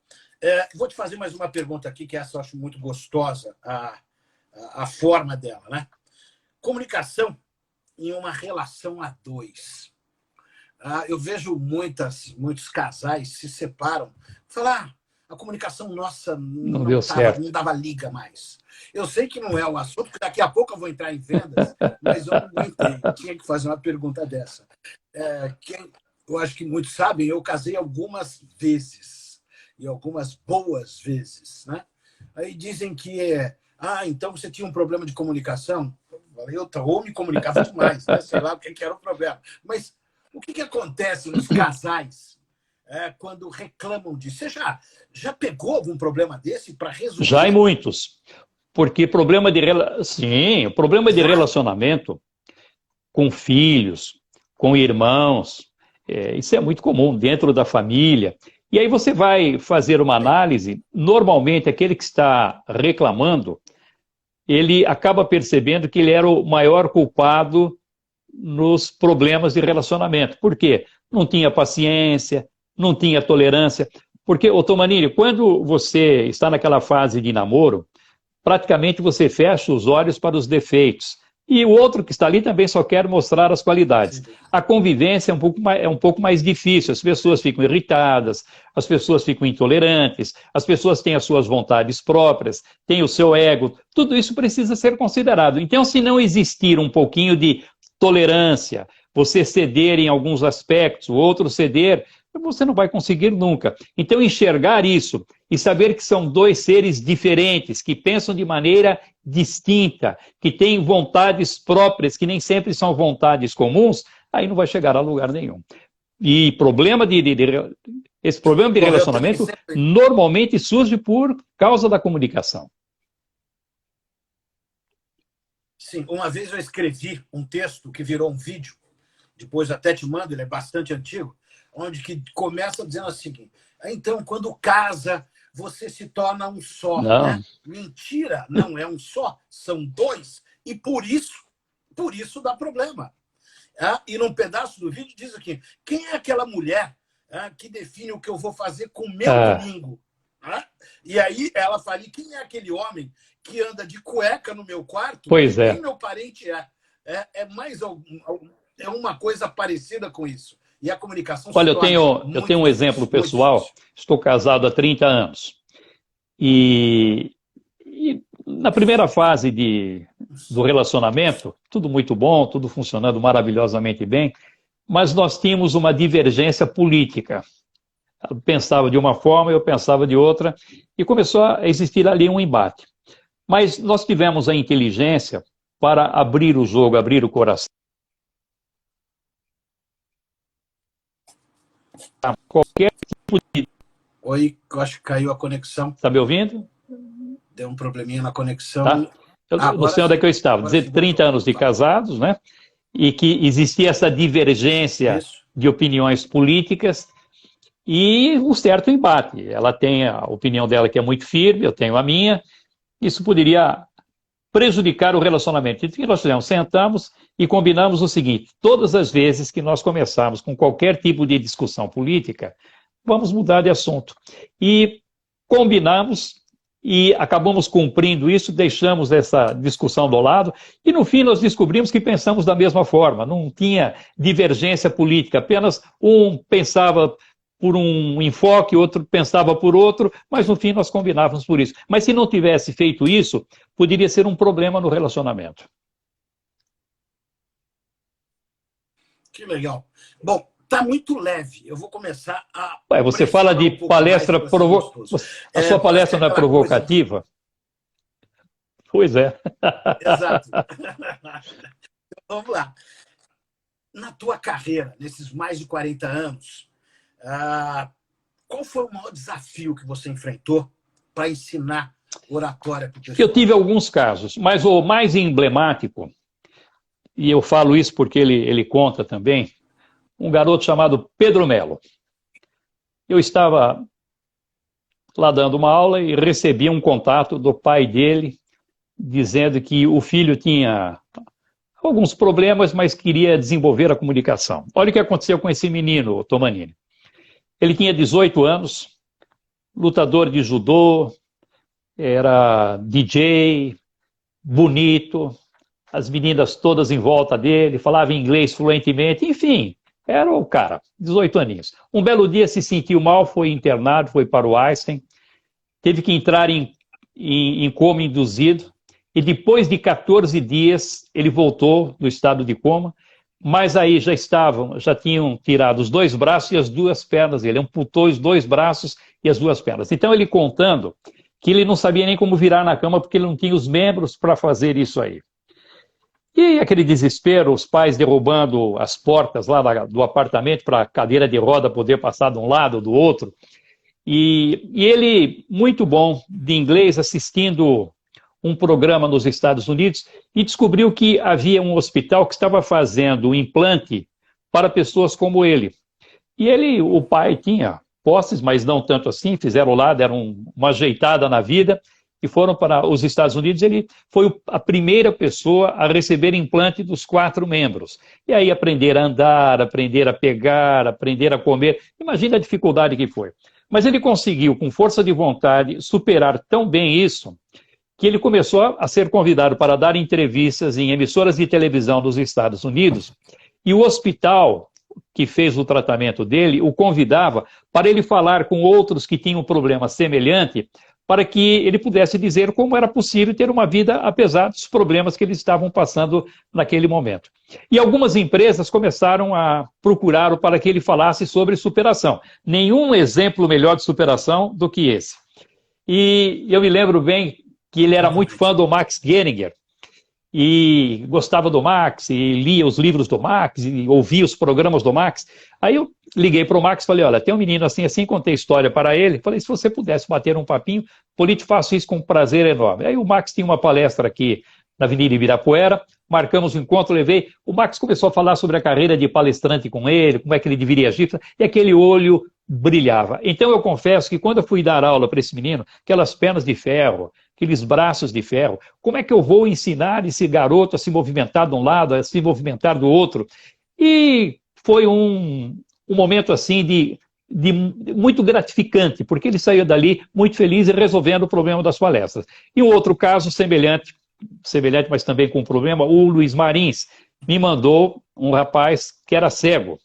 Speaker 1: Vou te fazer mais uma pergunta aqui, que essa eu acho muito gostosa, a forma dela, né? Comunicação em uma relação a 2. Eu vejo muitos casais se separam. Falar, a comunicação nossa não dava liga mais. Eu sei que não é o assunto, porque daqui a pouco eu vou entrar em vendas, mas eu não aguentei. Eu tinha que fazer uma pergunta dessa. Eu acho que muitos sabem, eu casei algumas vezes, e algumas boas vezes, né? Aí dizem que então você tinha um problema de comunicação? Ou me comunicava demais, né? Sei lá o que era o problema. Mas o que acontece nos casais quando reclamam disso? Você já pegou algum problema desse para resolver?
Speaker 2: Já em muitos. Porque problema de relacionamento com filhos, com irmãos, isso é muito comum dentro da família. E aí você vai fazer uma análise, normalmente aquele que está reclamando, ele acaba percebendo que ele era o maior culpado nos problemas de relacionamento. Por quê? Não tinha paciência, não tinha tolerância. Porque, Tomanini, quando você está naquela fase de namoro, praticamente você fecha os olhos para os defeitos. E o outro que está ali também só quer mostrar as qualidades. A convivência é um pouco mais difícil, as pessoas ficam irritadas, as pessoas ficam intolerantes, as pessoas têm as suas vontades próprias, têm o seu ego, tudo isso precisa ser considerado. Então, se não existir um pouquinho de tolerância, você ceder em alguns aspectos, o outro ceder, você não vai conseguir nunca. Então, enxergar isso e saber que são 2 seres diferentes, que pensam de maneira distinta, que têm vontades próprias, que nem sempre são vontades comuns, aí não vai chegar a lugar nenhum. E esse problema de relacionamento normalmente surge por causa da comunicação.
Speaker 1: Sim, uma vez eu escrevi um texto que virou um vídeo, depois até te mando, ele é bastante antigo, onde que começa dizendo o seguinte: então, quando casa, você se torna um só,
Speaker 2: Não.
Speaker 1: né? Mentira não é um só, são dois, e por isso dá problema. E num pedaço do vídeo diz aqui, quem é aquela mulher que define o que eu vou fazer com o meu domingo? E aí ela fala, e quem é aquele homem que anda de cueca no meu quarto?
Speaker 2: Pois é.
Speaker 1: Quem meu parente é? É uma coisa parecida com isso. E a comunicação
Speaker 2: Olha,
Speaker 1: se torna
Speaker 2: eu tenho um exemplo pessoal. Estou casado há 30 anos. E na primeira fase do relacionamento, tudo muito bom, tudo funcionando maravilhosamente bem, mas nós tínhamos uma divergência política. Ela pensava de uma forma, eu pensava de outra, e começou a existir ali um embate. Mas nós tivemos a inteligência para abrir o jogo, abrir o coração. Qualquer tipo de...
Speaker 1: Oi, eu acho que caiu a conexão.
Speaker 2: Está me ouvindo?
Speaker 1: Deu um probleminha na conexão.
Speaker 2: Tá. Eu não sei onde é que eu estava. Dizer 30 anos de casados, né? E que existia essa divergência de opiniões políticas e um certo embate. Ela tem a opinião dela que é muito firme, eu tenho a minha. Isso poderia prejudicar o relacionamento. Então, nós fizemos, sentamos e combinamos o seguinte: todas as vezes que nós começarmos com qualquer tipo de discussão política, vamos mudar de assunto. E combinamos e acabamos cumprindo isso, deixamos essa discussão do lado e, no fim, nós descobrimos que pensamos da mesma forma. Não tinha divergência política, apenas um pensava por um enfoque, outro pensava por outro, mas no fim nós combinávamos por isso. Mas se não tivesse feito isso, poderia ser um problema no relacionamento.
Speaker 1: Que legal. Bom, está muito leve. Eu vou começar a...
Speaker 2: Você fala de palestra... A sua palestra não é provocativa? Coisa... Pois é.
Speaker 1: Exato. Vamos lá. Na tua carreira, nesses mais de 40 anos, qual foi o maior desafio que você enfrentou para ensinar oratória para o pessoal?
Speaker 2: Eu tive alguns casos, mas o mais emblemático, e eu falo isso porque ele conta também, um garoto chamado Pedro Melo. Eu estava lá dando uma aula e recebi um contato do pai dele, dizendo que o filho tinha alguns problemas, mas queria desenvolver a comunicação. Olha o que aconteceu com esse menino, Tomanini. Ele tinha 18 anos, lutador de judô, era DJ, bonito, as meninas todas em volta dele, falava inglês fluentemente, enfim, era o cara, 18 aninhos. Um belo dia se sentiu mal, foi internado, foi para o Einstein, teve que entrar em coma induzido, e depois de 14 dias ele voltou do estado de coma, mas aí já tinham tirado os 2 braços e as 2 pernas, ele amputou os 2 braços e as 2 pernas. Então ele contando que ele não sabia nem como virar na cama porque ele não tinha os membros para fazer isso aí. E aquele desespero, os pais derrubando as portas lá do apartamento para a cadeira de roda poder passar de um lado ou do outro. E ele, muito bom de inglês, assistindo um programa nos Estados Unidos e descobriu que havia um hospital que estava fazendo um implante para pessoas como ele. E ele, o pai tinha posses, mas não tanto assim, fizeram lá, deram uma ajeitada na vida e foram para os Estados Unidos. Ele foi a primeira pessoa a receber implante dos 4 membros. E aí aprender a andar, aprender a pegar, aprender a comer. Imagina a dificuldade que foi. Mas ele conseguiu, com força de vontade, superar tão bem isso, que ele começou a ser convidado para dar entrevistas em emissoras de televisão dos Estados Unidos, e o hospital que fez o tratamento dele o convidava para ele falar com outros que tinham um problema semelhante, para que ele pudesse dizer como era possível ter uma vida apesar dos problemas que eles estavam passando naquele momento. E algumas empresas começaram a procurá-lo para que ele falasse sobre superação. Nenhum exemplo melhor de superação do que esse. E eu me lembro bem que ele era muito fã do Max Gehringer, e gostava do Max, e lia os livros do Max, e ouvia os programas do Max. Aí eu liguei para o Max e falei, olha, tem um menino assim, contei história para ele. Falei, se você pudesse bater um papinho, Polito, faço isso com um prazer enorme. Aí o Max tinha uma palestra aqui na Avenida Ibirapuera, marcamos o encontro, o Max começou a falar sobre a carreira de palestrante com ele, como é que ele deveria agir, e aquele olho brilhava. Então eu confesso que quando eu fui dar aula para esse menino, aquelas pernas de ferro, aqueles braços de ferro, como é que eu vou ensinar esse garoto a se movimentar de um lado, a se movimentar do outro? E foi um momento assim de muito gratificante, porque ele saiu dali muito feliz e resolvendo o problema das palestras. E um outro caso semelhante, mas também com um problema, o Luiz Marins me mandou um rapaz que era cego,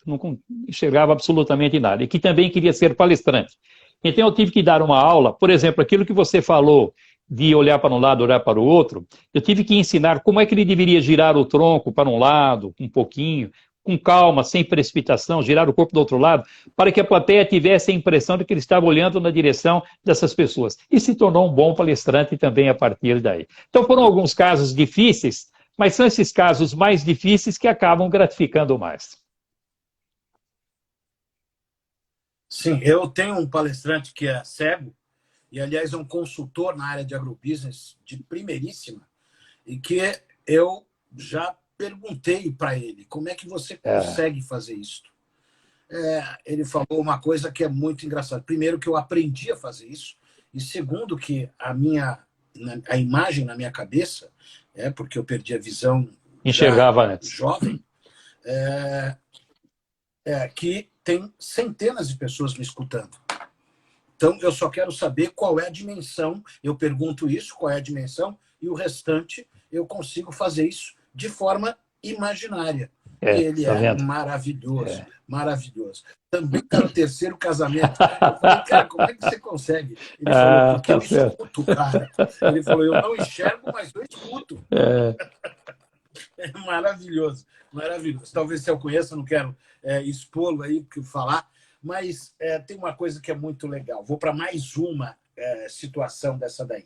Speaker 2: não enxergava absolutamente nada, e que também queria ser palestrante. Então eu tive que dar uma aula, por exemplo, aquilo que você falou de olhar para um lado, olhar para o outro, eu tive que ensinar como é que ele deveria girar o tronco para um lado, um pouquinho, com calma, sem precipitação, girar o corpo do outro lado, para que a plateia tivesse a impressão de que ele estava olhando na direção dessas pessoas. E se tornou um bom palestrante também a partir daí. Então foram alguns casos difíceis, mas são esses casos mais difíceis que acabam gratificando mais.
Speaker 1: Sim, eu tenho um palestrante que é cego, e aliás é um consultor na área de agrobusiness de primeiríssima, e que eu já perguntei para ele, como é que você consegue fazer isso? Ele falou uma coisa que é muito engraçada. Primeiro, que eu aprendi a fazer isso, e segundo, que a imagem na minha cabeça, porque eu perdi a visão
Speaker 2: enxergava antes,
Speaker 1: jovem, que tem centenas de pessoas me escutando. Então, eu só quero saber qual é a dimensão. Eu pergunto isso, qual é a dimensão, e o restante eu consigo fazer isso de forma imaginária. Ele é maravilhoso, maravilhoso. Também está no terceiro casamento. Eu falei, cara, como é que você consegue? Ele falou, porque eu escuto, cara. Ele falou, eu não enxergo, mas eu escuto. É maravilhoso, maravilhoso. Talvez se eu conheça, não quero expô-lo aí, porque falar, mas tem uma coisa que é muito legal. Vou para mais uma situação dessa daí.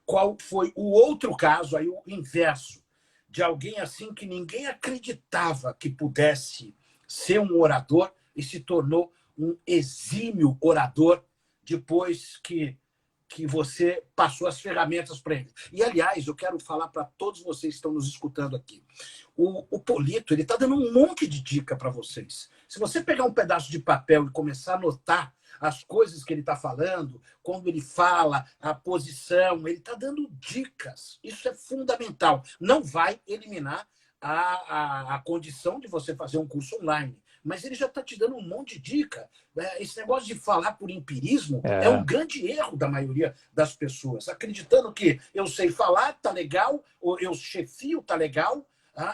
Speaker 1: Qual foi o outro caso, aí o inverso, de alguém assim que ninguém acreditava que pudesse ser um orador e se tornou um exímio orador depois que você passou as ferramentas para ele. E, aliás, eu quero falar para todos vocês que estão nos escutando aqui. O Polito, ele está dando um monte de dica para vocês. Se você pegar um pedaço de papel e começar a anotar as coisas que ele está falando, quando ele fala, a posição, ele está dando dicas. Isso é fundamental. Não vai eliminar a condição de você fazer um curso online, mas ele já está te dando um monte de dica. Esse negócio de falar por empirismo é um grande erro da maioria das pessoas, acreditando que eu sei falar, tá legal, ou eu chefio, tá legal,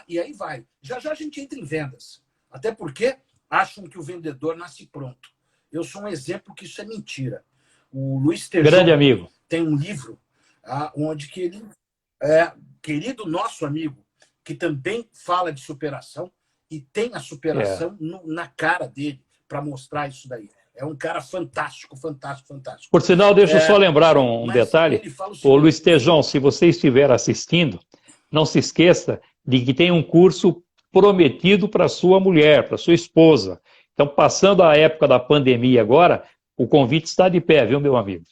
Speaker 1: e aí vai. Já já a gente entra em vendas. Até porque acham que o vendedor nasce pronto. Eu sou um exemplo que isso é mentira. O Luiz Tejon,
Speaker 2: grande amigo,
Speaker 1: tem um livro onde que ele, querido nosso amigo, que também fala de superação, e tem a superação na cara dele para mostrar isso daí. É um cara fantástico, fantástico, fantástico.
Speaker 2: Por sinal, deixa eu só lembrar um detalhe. O Luiz Tejon, se você estiver assistindo, não se esqueça de que tem um curso prometido para sua mulher, para sua esposa. Então, passando a época da pandemia agora, o convite está de pé, viu, meu amigo?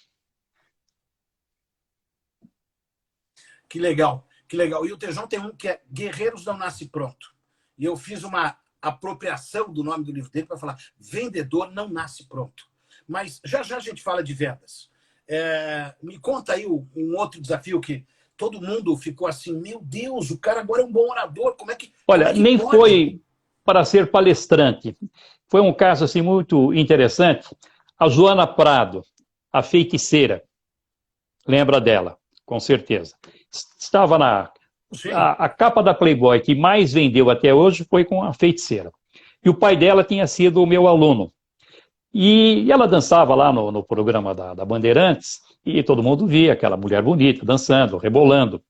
Speaker 1: Que legal, que legal. E o Tejon tem um que é Guerreiros Não Nasce Pronto. E eu fiz uma apropriação do nome do livro dele para falar vendedor não nasce pronto. Mas já já a gente fala de vendas. Me conta aí um outro desafio que todo mundo ficou assim, meu Deus, o cara agora é um bom orador, como é que...
Speaker 2: Olha, nem
Speaker 1: pode?
Speaker 2: Foi para ser palestrante. Foi um caso assim muito interessante. A Joana Prado, a feiticeira, lembra dela, com certeza. Estava a capa da Playboy que mais vendeu até hoje foi com a feiticeira. E o pai dela tinha sido o meu aluno. E ela dançava lá no programa da Bandeirantes, e todo mundo via aquela mulher bonita dançando, rebolando.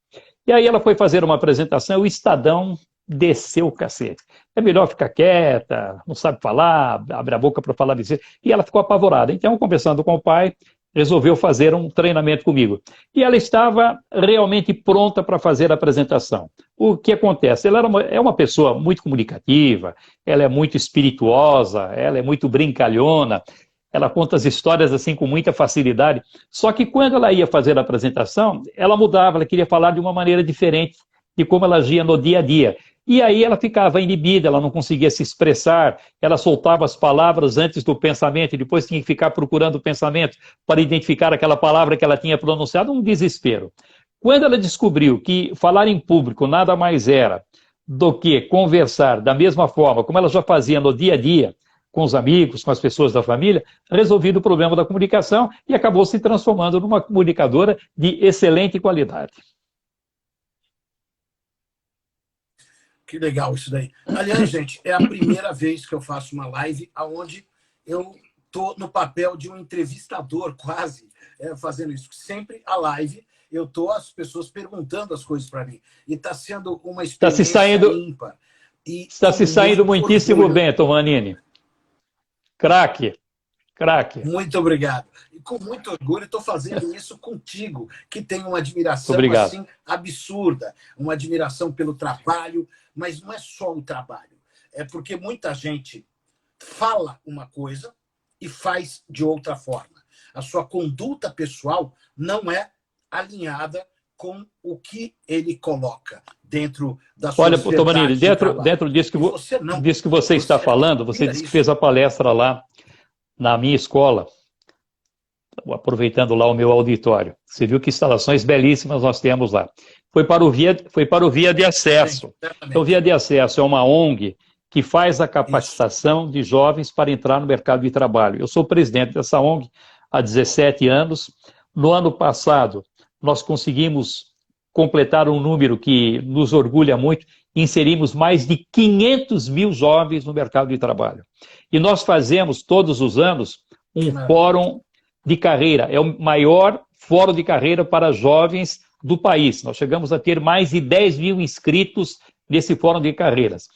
Speaker 2: E aí ela foi fazer uma apresentação e o Estadão desceu o cacete. É melhor ficar quieta, não sabe falar, abre a boca para falar besteira. E ela ficou apavorada. Então, conversando com o pai, resolveu fazer um treinamento comigo. E ela estava realmente pronta para fazer a apresentação. O que acontece? Ela é uma pessoa muito comunicativa, ela é muito espirituosa, ela é muito brincalhona, ela conta as histórias assim com muita facilidade. Só que quando ela ia fazer a apresentação, ela mudava, ela queria falar de uma maneira diferente de como ela agia no dia a dia. E aí ela ficava inibida, ela não conseguia se expressar, ela soltava as palavras antes do pensamento e depois tinha que ficar procurando o pensamento para identificar aquela palavra que ela tinha pronunciado, um desespero. Quando ela descobriu que falar em público nada mais era do que conversar da mesma forma como ela já fazia no dia a dia, com os amigos, com as pessoas da família, resolvido o problema da comunicação e acabou se transformando numa comunicadora de excelente qualidade.
Speaker 1: Que legal isso daí. Aliás, gente, é a primeira vez que eu faço uma live onde eu estou no papel de um entrevistador, quase, fazendo isso. Sempre a live, eu estou as pessoas perguntando as coisas para mim. E está sendo uma experiência ímpar.
Speaker 2: Está se saindo muitíssimo bem, Tomanini. Craque, craque.
Speaker 1: Muito obrigado. E com muito orgulho estou fazendo isso contigo, que tem uma admiração assim absurda, uma admiração pelo trabalho, mas não é só o trabalho. É porque muita gente fala uma coisa e faz de outra forma. A sua conduta pessoal não é alinhada com o que ele coloca dentro da sua
Speaker 2: sociedade. Olha, Tomanini, dentro disso que você está falando, você disse que fez a palestra lá na minha escola, aproveitando lá o meu auditório. Você viu que instalações belíssimas nós temos lá. Foi para o Via de Acesso. Então, o Via de Acesso é uma ONG que faz a capacitação de jovens para entrar no mercado de trabalho. Eu sou presidente dessa ONG há 17 anos. No ano passado, nós conseguimos completar um número que nos orgulha muito, inserimos mais de 500 mil jovens no mercado de trabalho. E nós fazemos, todos os anos, um fórum de carreira. É o maior fórum de carreira para jovens do país. Nós chegamos a ter mais de 10 mil inscritos nesse fórum de carreiras.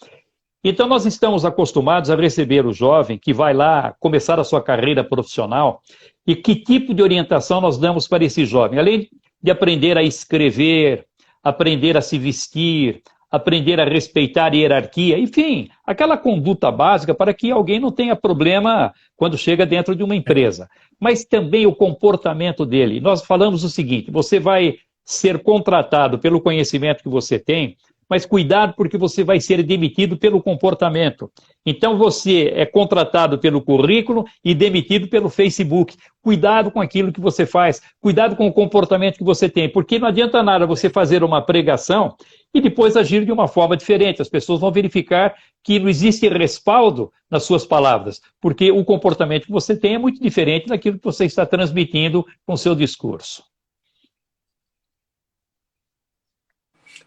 Speaker 2: Então, nós estamos acostumados a receber o jovem que vai lá começar a sua carreira profissional. E que tipo de orientação nós damos para esse jovem? Além de aprender a escrever, aprender a se vestir, aprender a respeitar a hierarquia, enfim, aquela conduta básica para que alguém não tenha problema quando chega dentro de uma empresa. Mas também o comportamento dele. Nós falamos o seguinte, você vai ser contratado pelo conhecimento que você tem, mas cuidado porque você vai ser demitido pelo comportamento. Então você é contratado pelo currículo e demitido pelo Facebook. Cuidado com aquilo que você faz, cuidado com o comportamento que você tem, porque não adianta nada você fazer uma pregação e depois agir de uma forma diferente. As pessoas vão verificar que não existe respaldo nas suas palavras, porque o comportamento que você tem é muito diferente daquilo que você está transmitindo com o seu discurso.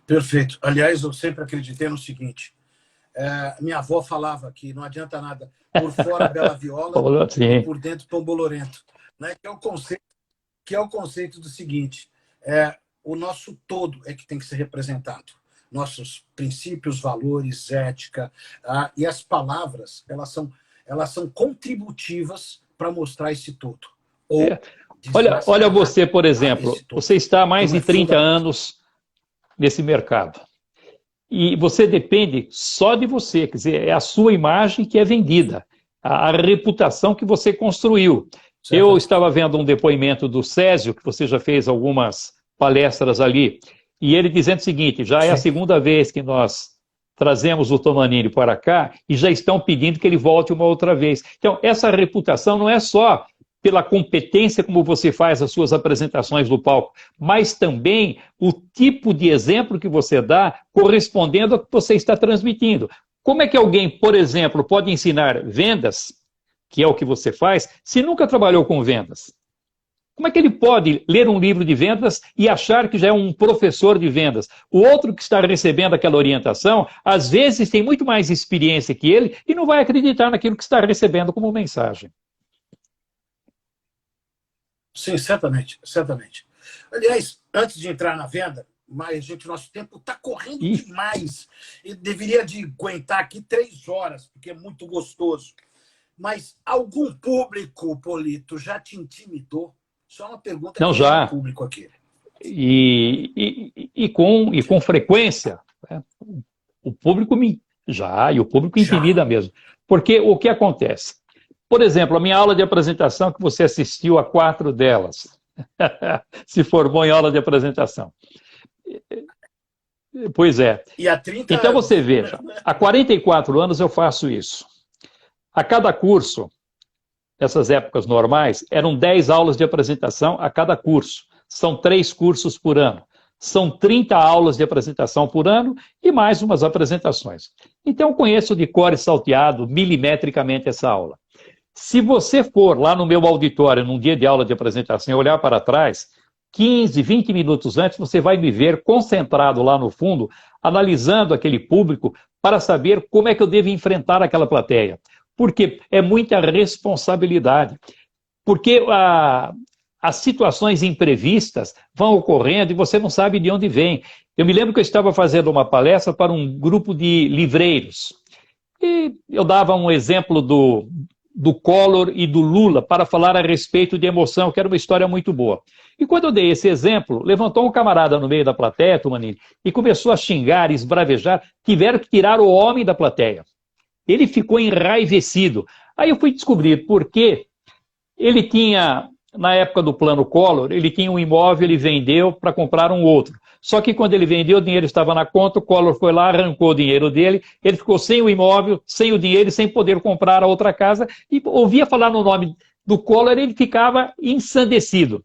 Speaker 1: Perfeito. Aliás, eu sempre acreditei no seguinte, minha avó falava que não adianta nada, por fora bela viola, e por dentro pão bolorento. Né? Que é o conceito do seguinte, o nosso todo é que tem que ser representado. Nossos princípios, valores, ética, e as palavras, elas são contributivas para mostrar esse todo.
Speaker 2: Olha você, por exemplo, você está há mais de 30 anos nesse mercado. E você depende só de você, quer dizer, é a sua imagem que é vendida, a reputação que você construiu. Certo. Eu estava vendo um depoimento do Césio, que você já fez algumas palestras ali, e ele dizendo o seguinte, já é a segunda vez que nós trazemos o Tomanini para cá e já estão pedindo que ele volte uma outra vez. Então, essa reputação não é só pela competência como você faz as suas apresentações no palco, mas também o tipo de exemplo que você dá correspondendo ao que você está transmitindo. Como é que alguém, por exemplo, pode ensinar vendas, que é o que você faz, se nunca trabalhou com vendas? Como é que ele pode ler um livro de vendas e achar que já é um professor de vendas? O outro que está recebendo aquela orientação, às vezes tem muito mais experiência que ele e não vai acreditar naquilo que está recebendo como mensagem.
Speaker 1: Sim, certamente, certamente. Aliás, antes de entrar na venda, mas, gente, nosso tempo está correndo demais. Eu deveria de aguentar aqui 3 horas, porque é muito gostoso. Mas algum público, Polito, já te intimidou? Só uma pergunta.
Speaker 2: Não, já.
Speaker 1: Público aqui.
Speaker 2: E com frequência. Né? O público e o público intimida mesmo. Porque o que acontece? Por exemplo, a minha aula de apresentação, que você assistiu a 4 delas, se formou em aula de apresentação. Pois é.
Speaker 1: E há 30
Speaker 2: Então
Speaker 1: anos.
Speaker 2: você veja, há 44 anos eu faço isso. A cada curso, nessas épocas normais, eram 10 aulas de apresentação a cada curso. São 3 cursos por ano. São 30 aulas de apresentação por ano e mais umas apresentações. Então, eu conheço de cor e salteado, milimetricamente, essa aula. Se você for lá no meu auditório, num dia de aula de apresentação, e olhar para trás, 15, 20 minutos antes, você vai me ver concentrado lá no fundo, analisando aquele público para saber como é que eu devo enfrentar aquela plateia. Porque é muita responsabilidade. Porque as situações imprevistas vão ocorrendo e você não sabe de onde vem. Eu me lembro que eu estava fazendo uma palestra para um grupo de livreiros. E eu dava um exemplo do Collor e do Lula para falar a respeito de emoção, que era uma história muito boa. E quando eu dei esse exemplo, levantou um camarada no meio da plateia, Tumanini, e começou a xingar, esbravejar, tiveram que tirar o homem da plateia. Ele ficou enraivecido. Aí eu fui descobrir por que ele tinha, na época do plano Collor, ele tinha um imóvel, ele vendeu para comprar um outro. Só que quando ele vendeu, o dinheiro estava na conta, o Collor foi lá, arrancou o dinheiro dele, ele ficou sem o imóvel, sem o dinheiro, sem poder comprar a outra casa, e ouvia falar no nome do Collor, ele ficava ensandecido.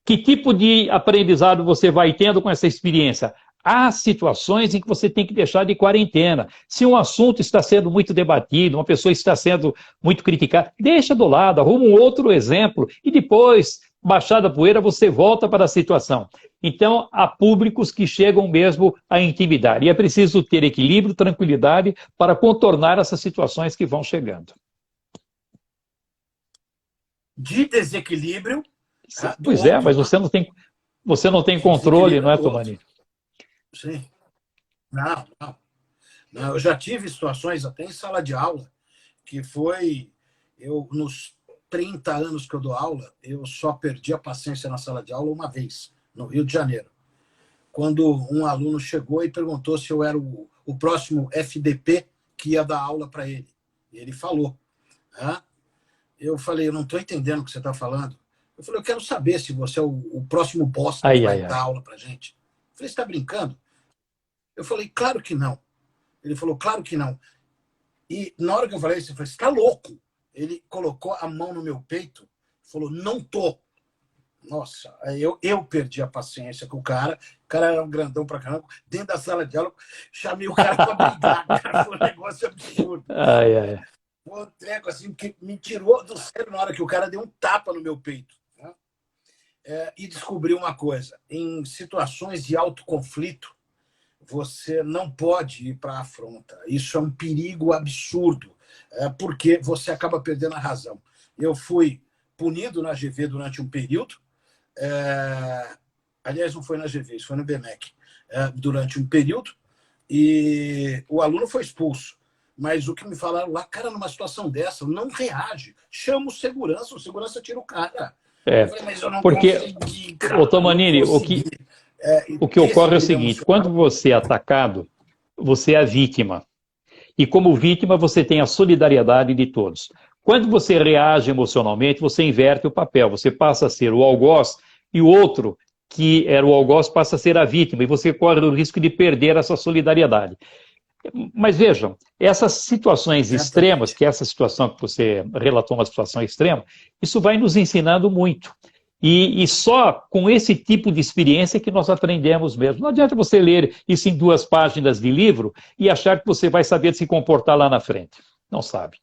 Speaker 2: Que tipo de aprendizado você vai tendo com essa experiência? Há situações em que você tem que deixar de quarentena. Se um assunto está sendo muito debatido, uma pessoa está sendo muito criticada, deixa do lado, arruma um outro exemplo e depois, baixada a poeira, você volta para a situação. Então, há públicos que chegam mesmo a intimidar. E é preciso ter equilíbrio, tranquilidade para contornar essas situações que vão chegando.
Speaker 1: De desequilíbrio.
Speaker 2: Pois é, mas você não tem controle, não é, Tomani?
Speaker 1: Sim. Não. Eu já tive situações, até em sala de aula, que foi... nos 30 anos que eu dou aula, eu só perdi a paciência na sala de aula uma vez, no Rio de Janeiro. Quando um aluno chegou e perguntou se eu era o próximo FDP que ia dar aula para ele. E ele falou. Eu falei, eu não estou entendendo o que você está falando. Eu falei, eu quero saber se você é o próximo boss que vai dar aula para a gente. Eu falei, você está brincando? Eu falei, claro que não. Ele falou, claro que não. E na hora que eu falei isso, eu falei, você está louco? Ele colocou a mão no meu peito e falou, não tô. Nossa, aí eu perdi a paciência com o cara. O cara era um grandão pra caramba. Dentro da sala de aula, chamei o cara para brigar. Cara, foi um negócio absurdo. Foi um treco assim, que me tirou do sério na hora que o cara deu um tapa no meu peito. Né? E descobri uma coisa. Em situações de alto conflito, você não pode ir para a afronta. Isso é um perigo absurdo, porque você acaba perdendo a razão. Eu fui punido na GV durante um período. Aliás, não foi na GV, isso foi no BMEC. Durante um período. E o aluno foi expulso. Mas o que me falaram lá, cara, numa situação dessa, não reage. Chama o segurança tira o cara. Eu falei, mas eu não consegui, cara,
Speaker 2: ô Tomanini, o que ocorre é o seguinte, quando você é atacado, você é a vítima. E como vítima, você tem a solidariedade de todos. Quando você reage emocionalmente, você inverte o papel. Você passa a ser o algoz e o outro, que era o algoz, passa a ser a vítima. E você corre o risco de perder essa solidariedade. Mas vejam, essas situações extremas, que essa situação que você relatou, uma situação extrema, isso vai nos ensinando muito. E só com esse tipo de experiência que nós aprendemos mesmo. Não adianta você ler isso em 2 páginas de livro e achar que você vai saber se comportar lá na frente. Não sabe.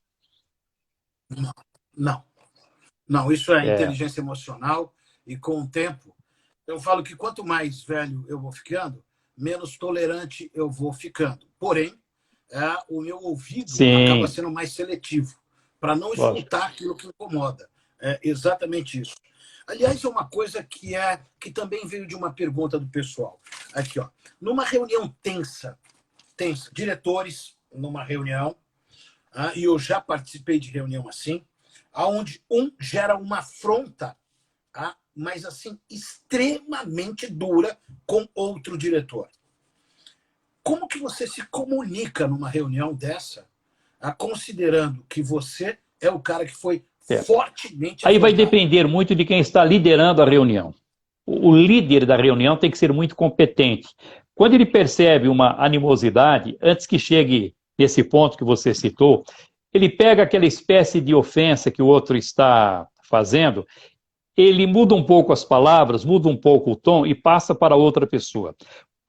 Speaker 1: Não, isso é inteligência emocional e com o tempo, eu falo que quanto mais velho eu vou ficando, menos tolerante eu vou ficando. Porém, o meu ouvido acaba sendo mais seletivo para não escutar aquilo que incomoda. É exatamente isso. Aliás, é uma coisa que também veio de uma pergunta do pessoal. Aqui, ó. Numa reunião tensa, diretores numa reunião, e eu já participei de reunião assim, onde um gera uma afronta, mas assim, extremamente dura com outro diretor. Como que você se comunica numa reunião dessa, considerando que você é o cara que foi fortemente...
Speaker 2: Aí vai depender muito de quem está liderando a reunião. O líder da reunião tem que ser muito competente, Quando ele percebe uma animosidade, antes que chegue nesse ponto que você citou, ele pega aquela espécie de ofensa que o outro está fazendo, ele muda um pouco as palavras, muda um pouco o tom e passa para outra pessoa.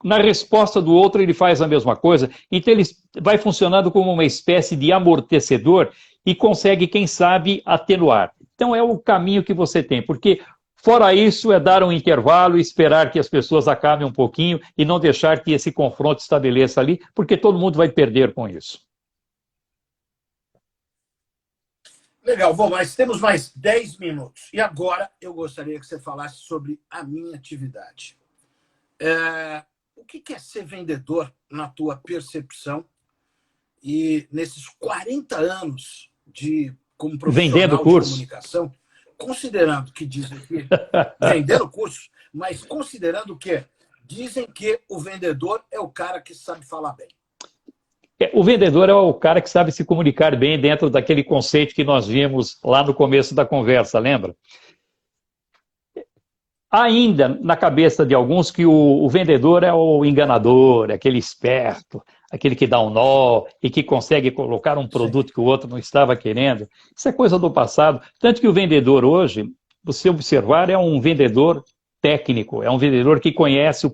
Speaker 2: Na resposta do outro, ele faz a mesma coisa, então ele vai funcionando como uma espécie de amortecedor e consegue, quem sabe, atenuar. Então é o caminho que você tem, porque fora isso é dar um intervalo e esperar que as pessoas acabem um pouquinho e não deixar que esse confronto estabeleça ali, porque todo mundo vai perder com isso.
Speaker 1: Legal, bom, mas temos mais 10 minutos. E agora eu gostaria que você falasse sobre a minha atividade. O que é ser vendedor na tua percepção e nesses 40 anos como profissional de comunicação, considerando que dizem que vendendo cursos, mas considerando que dizem que o vendedor é o cara que sabe falar bem.
Speaker 2: O vendedor é o cara que sabe se comunicar bem dentro daquele conceito que nós vimos lá no começo da conversa, lembra? Há ainda na cabeça de alguns que o vendedor é o enganador, é aquele esperto, aquele que dá um nó e que consegue colocar um produto que o outro não estava querendo. Isso é coisa do passado. Tanto que o vendedor hoje, você observar, é um vendedor técnico, é um vendedor que conhece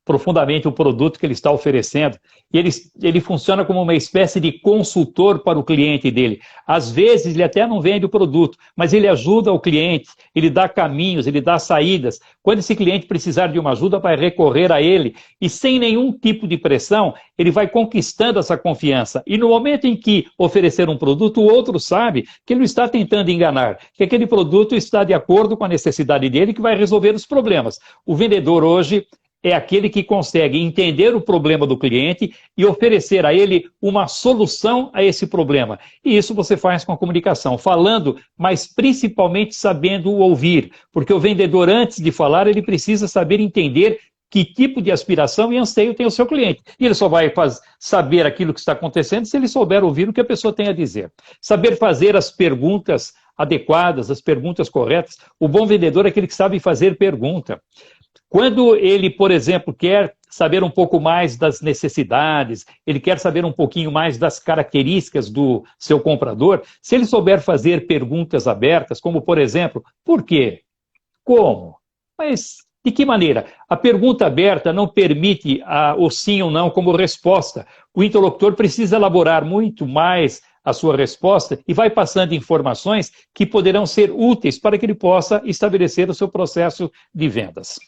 Speaker 2: profundamente o produto que ele está oferecendo. E ele funciona como uma espécie de consultor para o cliente dele. Às vezes, ele até não vende o produto, mas ele ajuda o cliente, ele dá caminhos, ele dá saídas. Quando esse cliente precisar de uma ajuda, vai recorrer a ele. E sem nenhum tipo de pressão, ele vai conquistando essa confiança. E no momento em que oferecer um produto, o outro sabe que ele não está tentando enganar, que aquele produto está de acordo com a necessidade dele, que vai resolver os problemas. O vendedor hoje é aquele que consegue entender o problema do cliente e oferecer a ele uma solução a esse problema. E isso você faz com a comunicação, falando, mas principalmente sabendo ouvir. Porque o vendedor, antes de falar, ele precisa saber entender que tipo de aspiração e anseio tem o seu cliente. E ele só vai saber aquilo que está acontecendo se ele souber ouvir o que a pessoa tem a dizer. Saber fazer as perguntas adequadas, as perguntas corretas. O bom vendedor é aquele que sabe fazer pergunta. Quando ele, por exemplo, quer saber um pouco mais das necessidades, ele quer saber um pouquinho mais das características do seu comprador, se ele souber fazer perguntas abertas, como, por exemplo, por quê? Como? Mas de que maneira? A pergunta aberta não permite o sim ou não como resposta. O interlocutor precisa elaborar muito mais a sua resposta e vai passando informações que poderão ser úteis para que ele possa estabelecer o seu processo de vendas.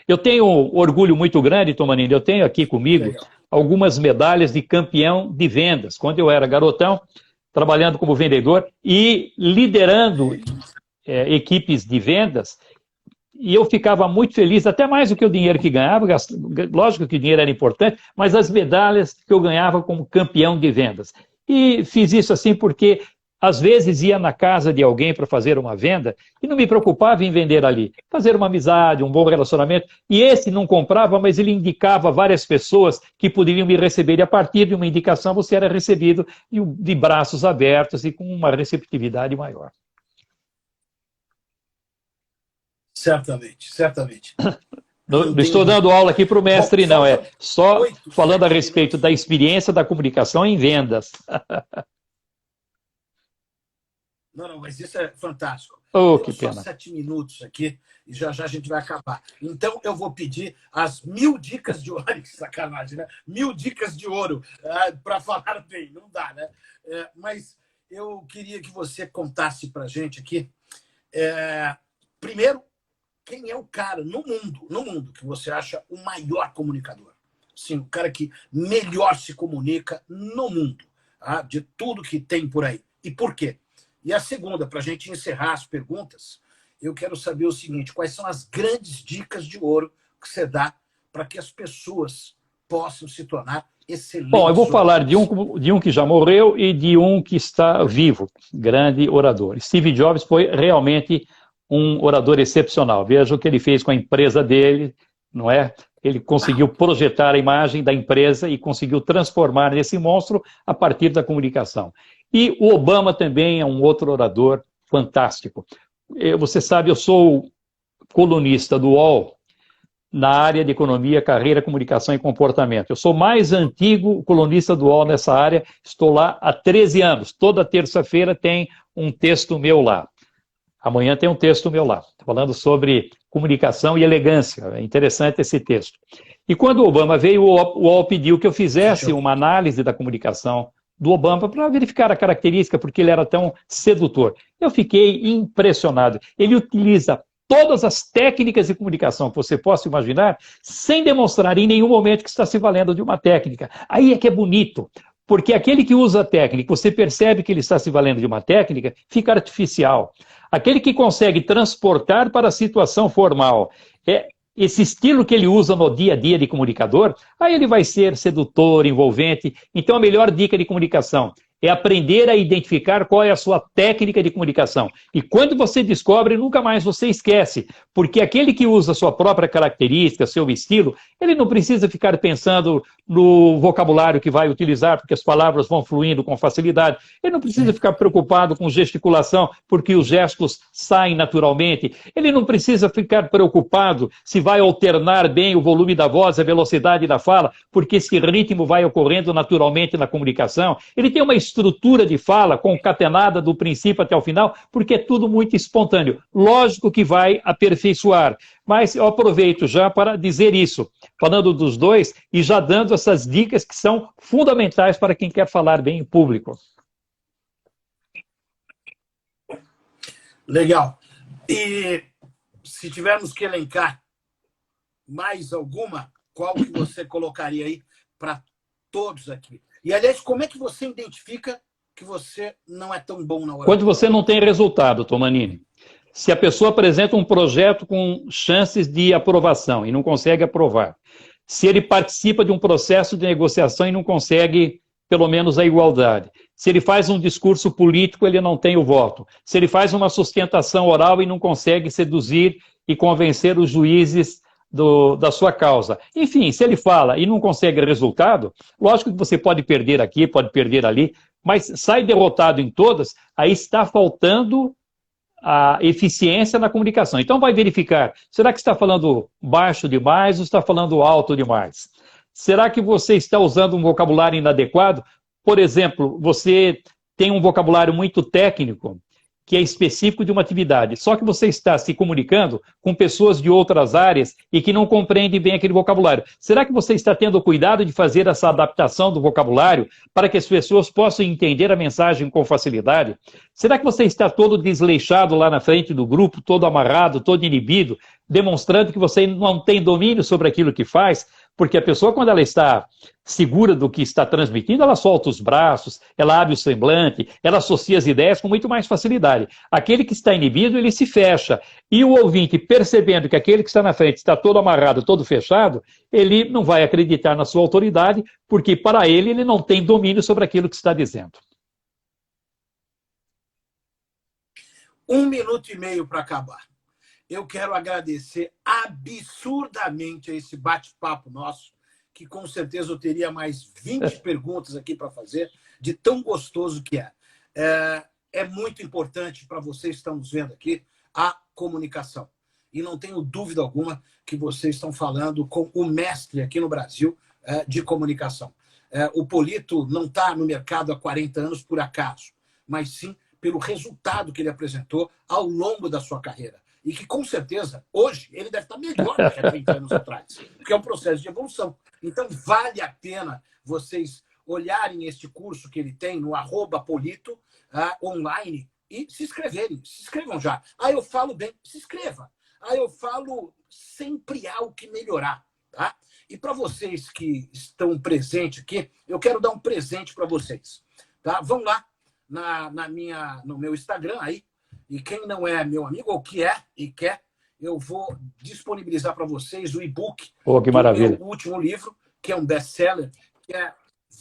Speaker 2: Eu tenho um orgulho muito grande, Tomanini, eu tenho aqui comigo algumas medalhas de campeão de vendas. Quando eu era garotão, trabalhando como vendedor e liderando equipes de vendas, e eu ficava muito feliz, até mais do que o dinheiro que ganhava, lógico que o dinheiro era importante, mas as medalhas que eu ganhava como campeão de vendas. E fiz isso assim porque às vezes ia na casa de alguém para fazer uma venda e não me preocupava em vender ali. Fazer uma amizade, um bom relacionamento. E esse não comprava, mas ele indicava várias pessoas que poderiam me receber. E a partir de uma indicação você era recebido de braços abertos e com uma receptividade maior.
Speaker 1: Certamente, certamente.
Speaker 2: Não estou dando aula aqui para o mestre, não. É só falando a respeito da experiência da comunicação em vendas.
Speaker 1: Não, mas isso é fantástico.
Speaker 2: Oh, que
Speaker 1: só
Speaker 2: pena.
Speaker 1: 7 minutos aqui e já já a gente vai acabar. Então, eu vou pedir as 1000 dicas de ouro. Que sacanagem, né? 1000 dicas de ouro para falar bem. Não dá, né? Mas eu queria que você contasse para a gente aqui, primeiro, quem é o cara no mundo que você acha o maior comunicador? Sim, o cara que melhor se comunica no mundo, de tudo que tem por aí. E por quê? E a segunda, para a gente encerrar as perguntas, eu quero saber o seguinte: quais são as grandes dicas de ouro que você dá para que as pessoas possam se tornar excelentes?
Speaker 2: Bom, eu vou falar de um que já morreu e de um que está vivo, grande orador. Steve Jobs foi realmente um orador excepcional. Veja o que ele fez com a empresa dele, não é? Ele conseguiu projetar a imagem da empresa e conseguiu transformar nesse monstro a partir da comunicação. E o Obama também é um outro orador fantástico. Você sabe, eu sou colunista do UOL na área de economia, carreira, comunicação e comportamento. Eu sou mais antigo colunista do UOL nessa área, estou lá há 13 anos. Toda terça-feira tem um texto meu lá. Amanhã tem um texto meu lá, falando sobre comunicação e elegância. É interessante esse texto. E quando o Obama veio, o UOL pediu que eu fizesse uma análise da comunicação do Obama para verificar a característica, porque ele era tão sedutor. Eu fiquei impressionado. Ele utiliza todas as técnicas de comunicação que você possa imaginar, sem demonstrar em nenhum momento que está se valendo de uma técnica. Aí é que é bonito. Porque aquele que usa a técnica, você percebe que ele está se valendo de uma técnica, fica artificial. Aquele que consegue transportar para a situação formal, esse estilo que ele usa no dia a dia de comunicador, aí ele vai ser sedutor, envolvente. Então a melhor dica de comunicação é aprender a identificar qual é a sua técnica de comunicação. E quando você descobre, nunca mais você esquece. Porque aquele que usa a sua própria característica, seu estilo, ele não precisa ficar pensando no vocabulário que vai utilizar, porque as palavras vão fluindo com facilidade. Ele não precisa ficar preocupado com gesticulação, porque os gestos saem naturalmente. Ele não precisa ficar preocupado se vai alternar bem o volume da voz, a velocidade da fala, porque esse ritmo vai ocorrendo naturalmente na comunicação. Ele tem uma estrutura de fala concatenada do princípio até o final, porque é tudo muito espontâneo. Lógico que vai aperfeiçoar, mas eu aproveito já para dizer isso, falando dos dois e já dando essas dicas que são fundamentais para quem quer falar bem em público.
Speaker 1: Legal. E se tivermos que elencar mais alguma, qual que você colocaria aí para todos aqui? E, aliás, como é que você identifica que você não é tão bom na hora?
Speaker 2: Quando você não tem resultado, Tomanini. Se a pessoa apresenta um projeto com chances de aprovação e não consegue aprovar. Se ele participa de um processo de negociação e não consegue, pelo menos, a igualdade. Se ele faz um discurso político, ele não tem o voto. Se ele faz uma sustentação oral e não consegue seduzir e convencer os juízes da sua causa. Enfim, se ele fala e não consegue resultado, lógico que você pode perder aqui, pode perder ali, mas sai derrotado em todas, aí está faltando a eficiência na comunicação. Então vai verificar, será que está falando baixo demais ou está falando alto demais? Será que você está usando um vocabulário inadequado? Por exemplo, você tem um vocabulário muito técnico, que é específico de uma atividade, só que você está se comunicando com pessoas de outras áreas e que não compreendem bem aquele vocabulário. Será que você está tendo cuidado de fazer essa adaptação do vocabulário para que as pessoas possam entender a mensagem com facilidade? Será que você está todo desleixado lá na frente do grupo, todo amarrado, todo inibido, demonstrando que você não tem domínio sobre aquilo que faz? Porque a pessoa, quando ela está segura do que está transmitindo, ela solta os braços, ela abre o semblante, ela associa as ideias com muito mais facilidade. Aquele que está inibido, ele se fecha. E o ouvinte, percebendo que aquele que está na frente está todo amarrado, todo fechado, ele não vai acreditar na sua autoridade, porque para ele não tem domínio sobre aquilo que está dizendo.
Speaker 1: 1 minuto e meio para acabar. Eu quero agradecer absurdamente a esse bate-papo nosso, que com certeza eu teria mais 20 perguntas aqui para fazer, de tão gostoso que é. É muito importante para vocês que estão nos vendo aqui a comunicação. E não tenho dúvida alguma que vocês estão falando com o mestre aqui no Brasil de comunicação. O Polito não está no mercado há 40 anos por acaso, mas sim pelo resultado que ele apresentou ao longo da sua carreira. E que, com certeza, hoje, ele deve estar melhor do que há 30 anos atrás, porque é um processo de evolução. Então, vale a pena vocês olharem este curso que ele tem no @Polito online e se inscreverem. Se inscrevam já. Eu falo bem, se inscreva. Eu falo, sempre há o que melhorar. Tá? E para vocês que estão presentes aqui, eu quero dar um presente para vocês. Tá? Vão lá no meu Instagram aí. E quem não é meu amigo, ou que é e quer, eu vou disponibilizar para vocês o e-book
Speaker 2: que maravilha.
Speaker 1: do meu último livro, que é um best-seller, que é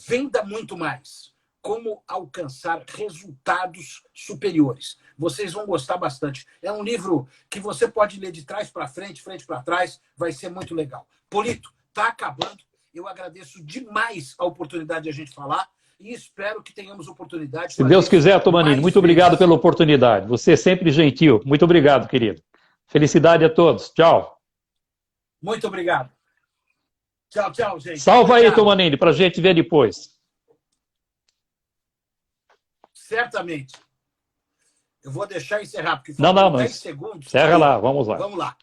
Speaker 1: Venda Muito Mais. Como alcançar resultados superiores. Vocês vão gostar bastante. É um livro que você pode ler de trás para frente, frente para trás. Vai ser muito legal. Polito, está acabando. Eu agradeço demais a oportunidade de a gente falar. E espero que tenhamos oportunidade.
Speaker 2: Se Deus quiser, Tomanini, muito obrigado pela oportunidade. Você é sempre gentil. Muito obrigado, querido. Felicidade a todos. Tchau.
Speaker 1: Muito obrigado. Tchau, tchau, gente.
Speaker 2: Salva
Speaker 1: obrigado.
Speaker 2: aí, Tomanini, para a gente ver depois.
Speaker 1: Certamente. Eu vou deixar encerrar, porque
Speaker 2: Não,
Speaker 1: faltam
Speaker 2: não,
Speaker 1: 10
Speaker 2: mas
Speaker 1: segundos.
Speaker 2: encerra
Speaker 1: Aí,
Speaker 2: lá,
Speaker 1: ó.
Speaker 2: vamos lá.
Speaker 1: Vamos lá.